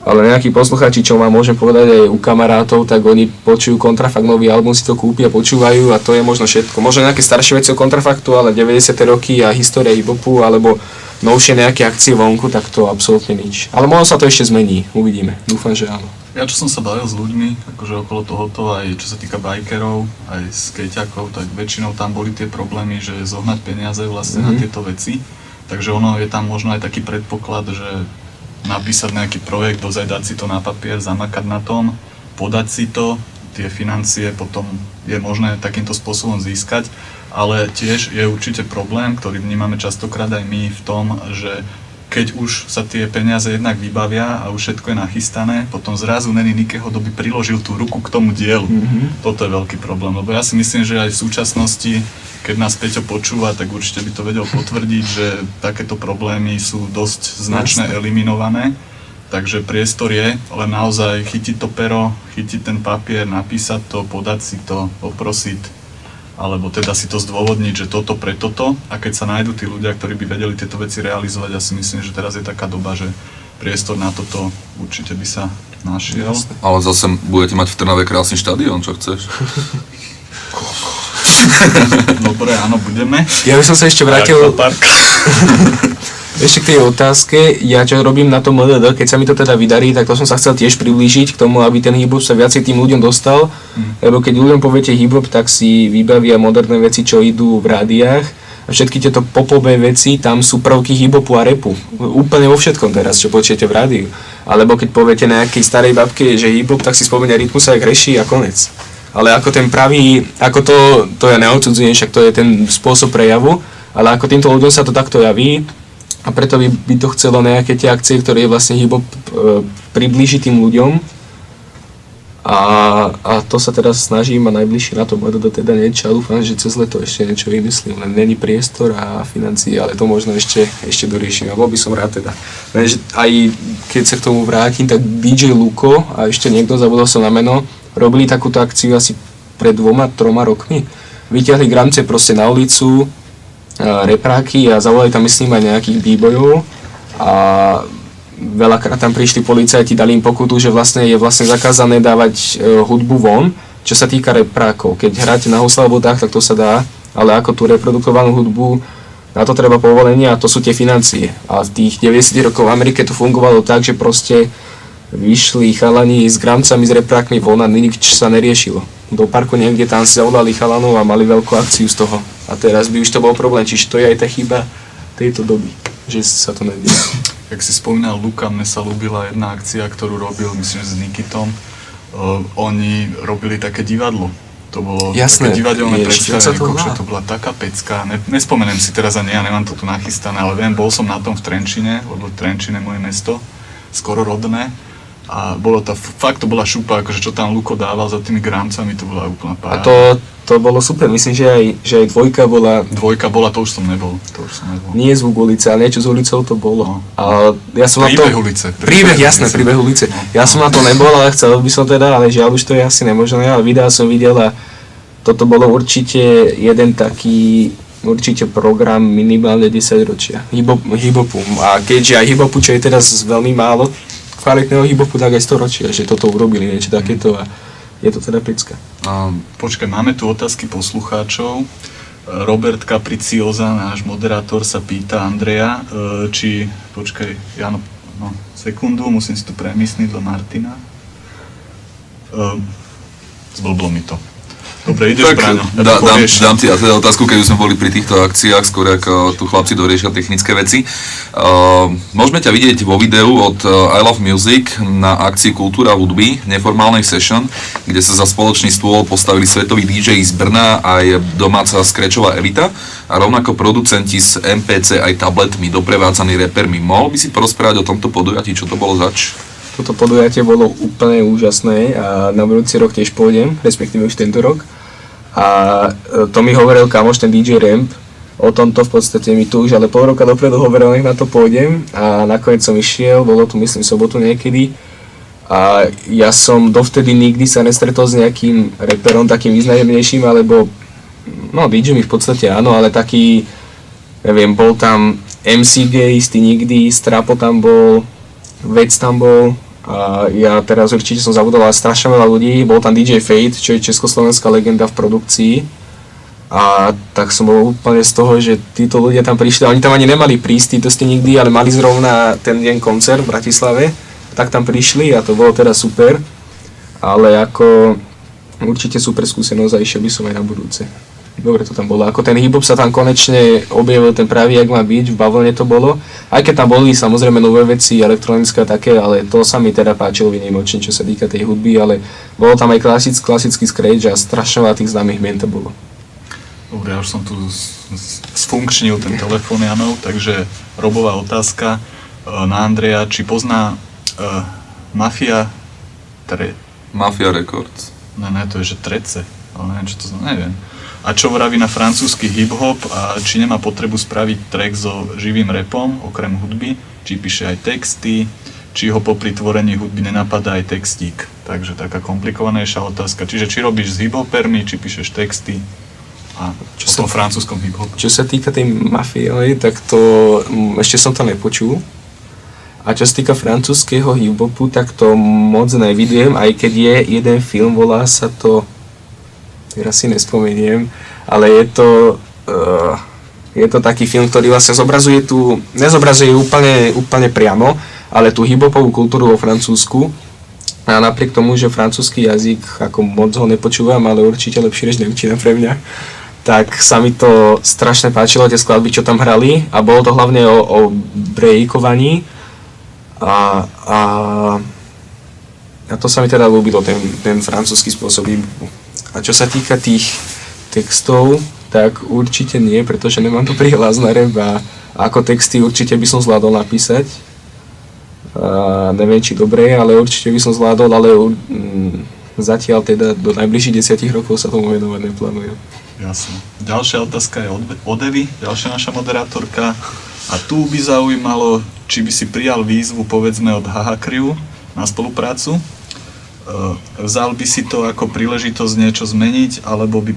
Ale nejakí poslucháči, čo vám môžem povedať aj u kamarátov, tak oni počujú Kontrafakt, nový album si to kúpia, počúvajú a to je možno všetko. Možno nejaké staršie veci o Kontrafaktu, ale 90. roky a história hip-hopu, alebo novšie nejaké akcie vonku, tak to absolútne nič. Ale možno sa to ešte zmení, uvidíme. Dúfam, že áno. Ja čo som sa bavil s ľuďmi, akože okolo tohoto, aj čo sa týka bikerov, aj skejťakov, tak väčšinou tam boli tie problémy, že zohnať peniaze vlastne na tieto veci. Takže ono je tam možno aj taký predpoklad, že napísať nejaký projekt, dozaj dať si to na papier, zamakať na tom, podať si to, tie financie potom je možné takýmto spôsobom získať, ale tiež je určite problém, ktorý vnímame častokrát aj my v tom, že keď už sa tie peniaze jednak vybavia a už všetko je nachystané, potom zrazu není nikoho, kto by priložil tú ruku k tomu dielu. Toto je veľký problém, lebo ja si myslím, že aj v súčasnosti, keď nás Peťo počúva, tak určite by to vedel potvrdiť, že takéto problémy sú dosť značne eliminované. Takže priestor je, ale naozaj chytiť to pero, chytiť ten papier, napísať to, podať si to, poprosiť, alebo teda si to zdôvodniť, že toto pre toto, a keď sa nájdú tí ľudia, ktorí by vedeli tieto veci realizovať, ja si myslím, že teraz je taká doba, že priestor na toto určite by sa našiel. Ale zase budete mať v Trnave krásny štadión, čo chceš? Dobre, áno, budeme. Ja by som sa ešte vrátil ešte k tej otázke. Ja čo robím na tom MDD, keď sa mi to teda vydarí, tak to som sa chcel tiež priblížiť k tomu, aby ten hip-hop sa viacej tým ľuďom dostal. Lebo keď ľuďom poviete hip-hop, tak si vybavia moderné veci, čo idú v rádiách. A všetky tieto popové veci, tam sú prvky hip-hopu a rapu. Úplne vo všetkom teraz, čo počujete v rádiu. Alebo keď poviete nejakej starej babke, že hip-hop, tak si spomenia rytmus a reší a konec. Ale ako ten pravý, ako to ja neodsudzujem, však to je ten spôsob prejavu, ale ako týmto ľuďom sa to takto javí a preto by to chcelo nejaké tie akcie, ktoré je vlastne hip-hop priblížiť tým ľuďom a to sa teraz snažím a najbližšie na to MDD teda niečo a dúfam, že cez leto ešte niečo vymyslím, len není priestor a financie, ale to možno ešte doriešim a bol by som rád teda. Aj keď sa k tomu vrátim, tak DJ Luko a ešte niekto, zabudol som na meno, robili takúto akciu asi pred 2-3 rokmi. Vyťahli gramce proste na ulicu, repráky a zavolali tam myslím aj nejakých b-boyov a veľakrát tam prišli policajti, dali im pokutu, že je vlastne zakázané dávať hudbu von, čo sa týka reprákov. Keď hráte na husle alebo tak to sa dá, ale ako tú reprodukovanú hudbu, na to treba povolenie a to sú tie financie. A v tých 90 rokov v Amerike to fungovalo tak, že proste vyšli chalani s gramcami, s reprákmi von a nič sa neriešilo. Do parku niekde tam si zavolali chalanov a mali veľkú akciu z toho. A teraz by už to bol problém, čiže to je aj tá chyba tejto doby, že sa to nedieje. Jak si spomínal Luka, mne sa ľúbila jedna akcia, ktorú robil, myslím, že s Nikitom. Oni robili také divadlo. To bolo také divadelné predstavenie, to bola taká pecka. Nespomeniem si teraz ani, ja nemám to tu nachystané, ale viem, bol som na tom v Trenčine, lebo Trenčine je moje mesto, skoro rodné. A fakt to bola šupa, akože čo tam Luko dával za tými gramcami, to bola úplná paráda. A to bolo super, myslím, že aj dvojka bola... Dvojka bola, to už som nebol. Nie Zvuk ulice, ale niečo s ulicou to bolo. No. A ja som Príbeh ulice. Príbeh ulice. No. Ja som na to nebol, ale chcel by som teda, ale žiaľ už to je asi nemožné, ale videa som videl a toto bolo určite jeden taký program minimálne 10 ročia hip-hopu. A keďže aj hip-hopu, čo je teraz veľmi málo kvalitného hip-hopu, tak aj 100 ročia, že toto urobili niečo takéto a je to teda pecka. Počkaj, máme tu otázky poslucháčov. Robert Capricioza, náš moderátor, sa pýta Andreja, Jano, sekundu, musím si tu premiesniť do Martina. Zblblo mi to. Dobre, ideš, Braňo. Dám ti teda otázku, keď už sme boli pri týchto akciách, skôr ako tu chlapci doriešia technické veci. Môžeme ťa vidieť vo videu od I Love Music na akcii Kultúra hudby, neformálnej session, kde sa za spoločný stôl postavili svetoví DJ z Brna aj domáca scratchová elita a rovnako producenti z MPC aj tabletmi, doprevádzaní repermi. Mohol by si porozprávať o tomto podujatí, čo to bolo zač? Toto podujatie bolo úplne úžasné a na budúci rok tiež pôjdem, respektíve už tento rok. A to mi hovoril kamoš, ten DJ Ramp, o tomto v podstate mi tu už ale pol roka dopredu hovoril, nech na to pôjdem a nakoniec som išiel, bolo to myslím sobotu niekedy. A ja som dovtedy nikdy sa nestretol s nejakým reperom takým významnejším, alebo no DJ mi v podstate áno, ale taký, neviem, bol tam MC Gay, istý nikdy, Strapo tam bol, Vec tam bol a ja teraz určite som zabudol strašne veľa ľudí, bol tam DJ Fate, čo je československá legenda v produkcii a tak som bol úplne z toho, že títo ľudia tam prišli, oni tam ani nemali prísť, títo ste nikdy, ale mali zrovna ten deň koncert v Bratislave, tak tam prišli a to bolo teda super, ale ako určite super skúsenosť a išiel by som aj na budúce. Dobre to tam bolo, ako ten hip-hop sa tam konečne objavil, ten pravý, jak má byť, v bavlne to bolo. Aj keď tam boli samozrejme nové veci, elektronické a také, ale to sa mi teda páčilo výnimočne, čo sa týka tej hudby, ale bolo tam aj klasický scratch a strašne veľa tých známych mien to bolo. Dobre, ja už som tu sfunkčnil ten telefón, Janov, takže Robová otázka na Andreja, či pozná Mafia Records. Ne, to je že Trece, ale neviem, čo to znamená, neviem. A čo vraví na francúzsky hip-hop a či nemá potrebu spraviť track so živým rapom, okrem hudby, či píše aj texty, či ho popri tvorení hudby nenapadá aj textík. Takže taká komplikovanejšia otázka. Čiže či robíš s hip-hopermi, či píšeš texty a o tom francúzskom hip-hope. Čo sa týka tej mafie, tak to ešte som to nepočul. A čo sa týka francúzskeho hip-hopu, tak to moc nevidujem, aj keď je jeden film, volá sa to, teraz si nespomeniem, ale je to taký film, ktorý vlastne nezobrazuje úplne priamo, ale tú hip-hopovú kultúru vo Francúzsku. A napriek tomu, že francúzsky jazyk, ako moc ho nepočúvam, ale určite lepšie než nemčina pre mňa, tak sa mi to strašne páčilo, tie skladby, čo tam hrali, a bolo to hlavne o breakovaní a to sa mi teda ľúbilo, ten francúzsky spôsob hip-hopu. A čo sa týka tých textov, tak určite nie, pretože nemám dobrý hlas na rap a ako texty určite by som zvládol napísať. Neviem, či dobre, ale určite by som zvládol, ale zatiaľ teda do najbližších 10 rokov sa tomu venovať neplánujem. Jasne. Ďalšia otázka je od Evy, ďalšia naša moderátorka. A tu by zaujímalo, či by si prijal výzvu, povedzme, od Haha Crew na spoluprácu. Vzal by si to ako príležitosť niečo zmeniť, alebo by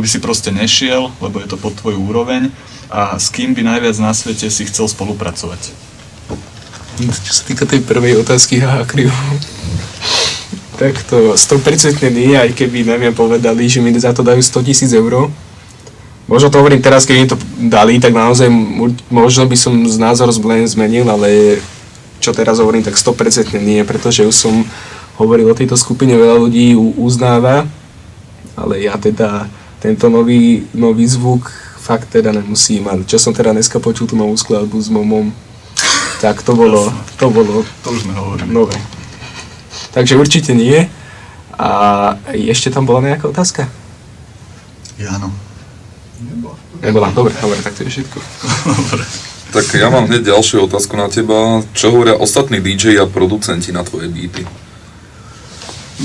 si proste nešiel, lebo je to pod tvoju úroveň, a s kým by najviac na svete si chcel spolupracovať? Čo sa týka tej prvej otázky Haha Crew, tak to 100% nie, aj keby neviem povedali, že mi za to dajú 100 000 eur. Možno to hovorím teraz, keď mi to dali, tak naozaj možno by som názor zmenil, ale čo teraz hovorím, tak 100% nie, pretože už som hovoril o tejto skupine, veľa ľudí uznáva, ale ja teda tento nový zvuk fakt teda nemusím. A čo som teda dneska počul tú novú skladbu s Momom, tak to bolo To už sme hovorili. nové. Takže určite nie. A ešte tam bola nejaká otázka? Áno. Nebola. Dobre, tak to je všetko. Dobre. Tak ja mám hneď ďalšiu otázku na teba. Čo hovoria ostatní DJ a producenti na tvoje beaty?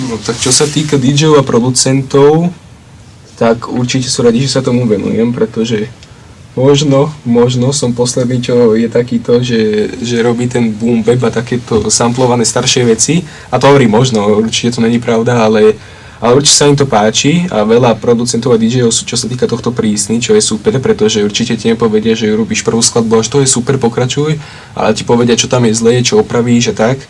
No tak čo sa týka DJov a producentov, tak určite sú radi, že sa tomu venujem, pretože možno som posledný, čo je takýto, že robí ten boom bap a takéto samplované staršie veci. A to hovorí možno, určite to není pravda, ale určite sa im to páči a veľa producentov a DJov sú, čo sa týka tohto prísny, čo je super, pretože určite ti nepovedia, že robíš prvú skladbu, až to je super, pokračuj, ale ti povedia, čo tam je zlé, čo opravíš a tak.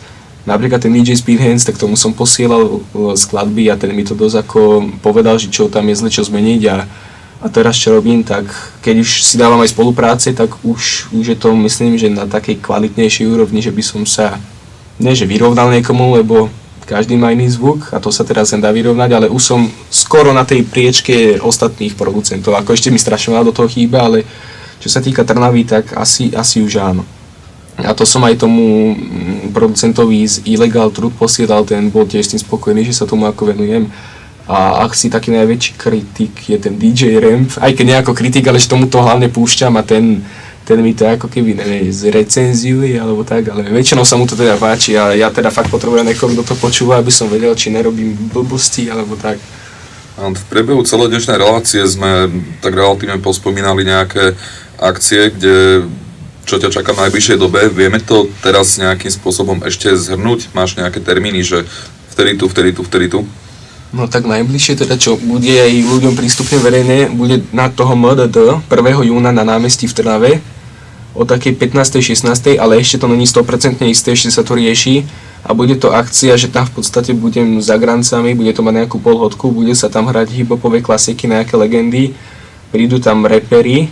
Napríklad ten DJ Speedhands, tak tomu som posielal skladby a ten mi to dosť ako povedal, že čo tam je zle, čo zmeniť a teraz čo robím, tak keď už si dávam aj spolupráce, tak už je to, myslím, že na takej kvalitnejšej úrovni, že by som sa, nie že vyrovnal niekomu, lebo každý má iný zvuk a to sa teraz dá vyrovnať, ale už som skoro na tej priečke ostatných producentov, ako ešte mi strašne veľa do toho chýba, ale čo sa týka Trnavy, tak asi už áno. A to som aj tomu producentovi z Illegal Truth posiedal, ten bol tiež s tým spokojný, že sa tomu ako venujem. A ak si taký najväčší kritik je ten DJ Ramp, aj keď nejako kritik, ale že tomu to hlavne púšťam a ten mi to ako keby, neviem, zrecenzuje alebo tak, ale väčšinou sa mu to teda páči a ja teda fakt potrebujem niekoho, kto to počúva, aby som vedel, či nerobím blbosti alebo tak. A v priebehu celej dnešnej relácie sme tak relatívne pospomínali nejaké akcie, čo ťa čaká v najbližšej dobe. Vieme to teraz nejakým spôsobom ešte zhrnúť? Máš nejaké termíny, že vtedy tu? No tak najbližšie teda, čo bude aj ľuďom prístupne verejne, bude na toho MDD 1. júna na námestí v Trnave o takej 15. 16. ale ešte to není 100% isté, ešte sa to rieši a bude to akcia, že tam v podstate budem za grancami, bude to mať nejakú polhodku, bude sa tam hrať hiphopové klasiky, nejaké legendy, prídu tam repery,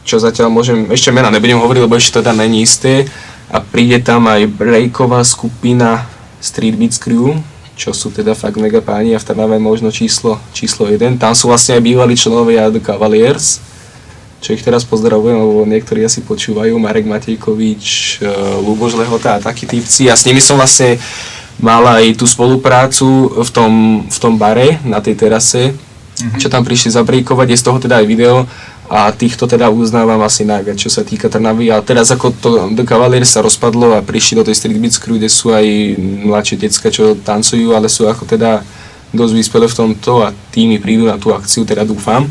čo zatiaľ môžem, ešte mena nebudem hovoriť, lebo ešte teda není isté a príde tam aj breaková skupina Street Beats Crew, čo sú teda fakt mega páni a v Trnave možno číslo 1. Tam sú vlastne aj bývalí členovia The Cavaliers, čo ich teraz pozdravujem, lebo niektorí asi počúvajú, Marek Matejkovič, Ľuboš Lehota a takí typci a s nimi som vlastne mal aj tú spoluprácu v tom bare na tej terase, čo tam prišli zabrejkovať, je z toho teda aj video a týchto teda uznávam asi najviac, čo sa týka Trnavy a teraz ako to The Cavaliers sa rozpadlo a prišli do tej Street Beats Crew, kde sú aj mladšie decka, čo tancujú, ale sú ako teda dosť vyspelé v tomto a tými prídu na tú akciu, teda dúfam.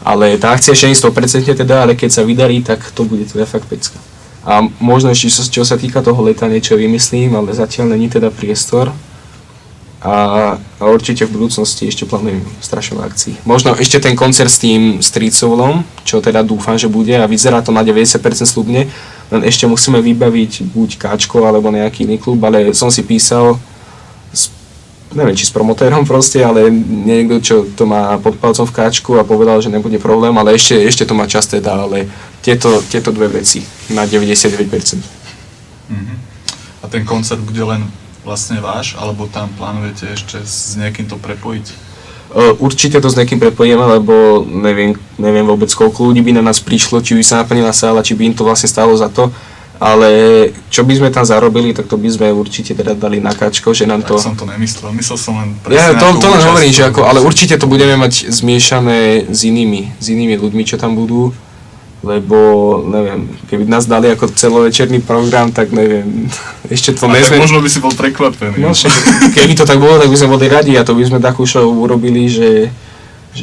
Ale tá akcia ešte nie 100% teda, ale keď sa vydarí, tak to bude teda fakt pecka. A možno ešte čo sa týka toho leta niečo vymyslím, ale zatiaľ není teda priestor. A určite v budúcnosti ešte plánujem strašne akcií. Možno ešte ten koncert s tým Street Soulom, čo teda dúfam, že bude a vyzerá to na 90% slubne, len ešte musíme vybaviť buď Káčko alebo nejaký iný klub, ale som si písal neviem, či s promotérom proste, ale niekto, čo to má pod palcom v Káčku a povedal, že nebude problém, ale ešte to má čas teda, ale tieto dve veci na 99%. A ten koncert bude len vlastne váš, alebo tam plánujete ešte s niekým to prepojiť? Určite to s niekým prepojíme, lebo neviem vôbec, koľko ľudí by na nás prišlo, či by sa naplnila sála, či by im to vlastne stálo za to. Ale čo by sme tam zarobili, tak to by sme určite teda dali na Káčko, že nám to... Tak som to nemyslel, myslel som len presne to len hovorím, že ako, ale určite to budeme mať zmiešané s inými ľuďmi, čo tam budú, lebo neviem, keby nás dali ako celovečerný program, tak neviem, ešte to tak možno by si bol prekvapený. No, keby to tak bolo, tak by sme boli radi a to by sme takú show urobili, že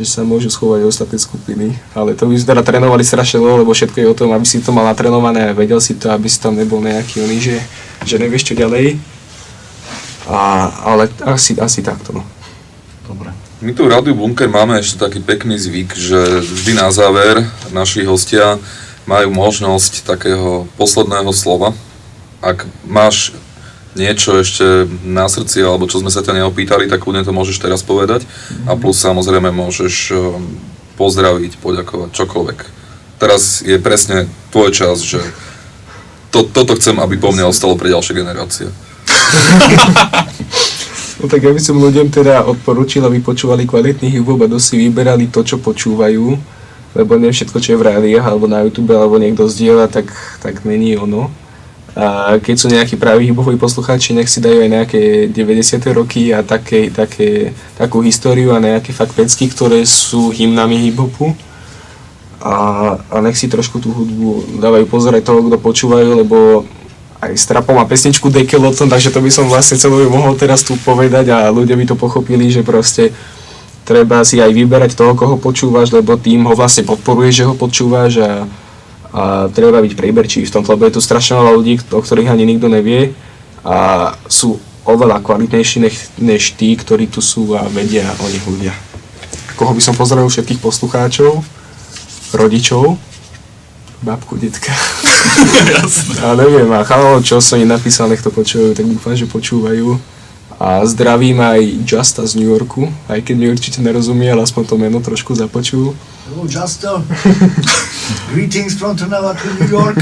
sa môžu schovať ostatné skupiny, ale to by sme teda trénovali strašne dlho, lebo všetko je o tom, aby si to mal natrénované a vedel si to, aby si tam nebol nejaký oný, že nevieš čo ďalej, ale asi takto, no. Dobre. My tu v Rádiu Bunker máme ešte taký pekný zvyk, že vždy na záver naši hostia majú možnosť takého posledného slova. Ak máš niečo ešte na srdci, alebo čo sme sa ťa neopýtali, tak kľudne to môžeš teraz povedať. A plus samozrejme môžeš pozdraviť, poďakovať, čokoľvek. Teraz je presne tvoj čas, že toto chcem, aby po mne ostalo pre ďalšie generácie. No tak ja by som ľuďom teda odporúčil, aby počúvali kvalitný hip-hop a dosť si vyberali to, čo počúvajú, lebo nie všetko, čo je v rádiách alebo na YouTube, alebo niekto zdieľa, tak není ono. A keď sú nejakí praví hip-hopoví poslucháči, nech si dajú aj nejaké 90. roky a takú históriu a nejaké fakt pecky, ktoré sú hymnami hip-hopu. A nech si trošku tú hudbu dávajú pozor aj toho, kto počúvajú, lebo aj Strapo má pesničku Dekeloton, takže to by som vlastne celú mohol teraz tu povedať a ľudia by to pochopili, že proste treba si aj vyberať toho, koho počúvaš, lebo tým ho vlastne podporuješ, že ho počúvaš a treba byť prieberčí v tomto, lebo je tu strašne veľa ľudí, o ktorých ani nikto nevie a sú oveľa kvalitnejší než tí, ktorí tu sú a vedia o nich ľudia. Koho by som pozdravil všetkých poslucháčov, rodičov, babku, detka. A neviem, a chalalo, čo som im napísal, nech to počúvajú, tak dúfam, že počúvajú. A zdravím aj Justa z New Yorku, aj keď mi určite nerozumie, ale aspoň to meno trošku započul. Hello Justa, greetings from Trnava to New York.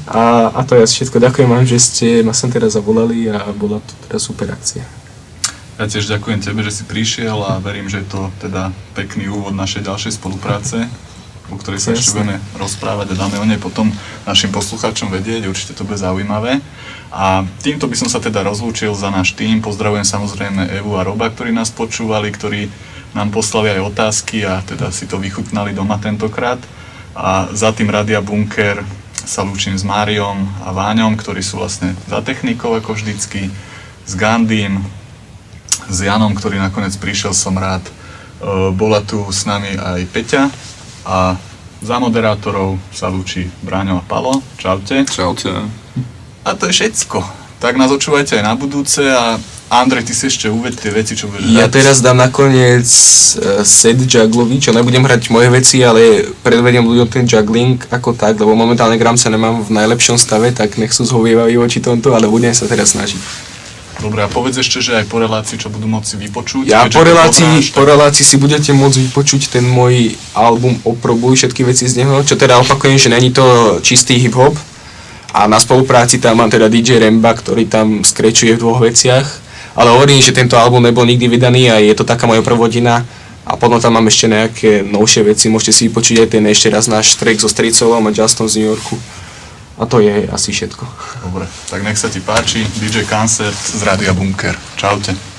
A to je asi všetko. Ďakujem vám, že ste ma sem teraz zavolali a bola to teda super akcia. Ja tiež ďakujem tebe, že si prišiel a verím, že je to teda pekný úvod našej ďalšej spolupráce, o ktorej sa ešte budeme rozprávať a dáme o nej potom našim poslucháčom vedieť, určite to bude zaujímavé. A týmto by som sa teda rozlúčil za náš tím. Pozdravujem samozrejme Evu a Roba, ktorí nás počúvali, ktorí nám poslali aj otázky a teda si to vychutnali doma tentokrát. A za tým Rádia Bunker sa lúčim s Máriom a Váňom, ktorí sú vlastne za technikou ako vždycky, s Gandhim, s Janom, ktorý nakoniec prišiel, som rád. Bola tu s nami aj Peťa a za moderátorov sa lúči Bráňo a Palo. Čaute. Čaute. A to je všetko. Tak nás očúvajte aj na budúce a Andrej, ty si ešte uveď tie veci, čo budeš Ja hrať. teraz dám nakoniec set jugglový, čo nebudem hrať moje veci, ale predvediem ľuďom ten juggling ako tak, lebo momentálne gramce nemám v najlepšom stave, tak nech sú zhovievaví voči tomto, ale budem sa teraz snažiť. Dobre, a povedz ešte, že aj po relácii, čo budú môcť vypočuť. Ja keďže po to relácii, dohráš, po relácii si budete môcť vypočuť ten môj album Oprobuj, všetky veci z neho, čo teda opakujem, že není to čistý hip-hop. A na spolupráci tam mám teda DJ Remba, ktorý tam skrečuje v dvoch veciach. Ale hovorím, že tento album nebol nikdy vydaný a je to taká moja prvodina. A potom tam mám ešte nejaké novšie veci, môžete si vypočuť aj ten ešte raz náš track so Stricovom a Justom z New Yorku. A to je asi všetko. Dobre, tak nech sa ti páči. DJ Concert z Rádia Bunker. Čaute.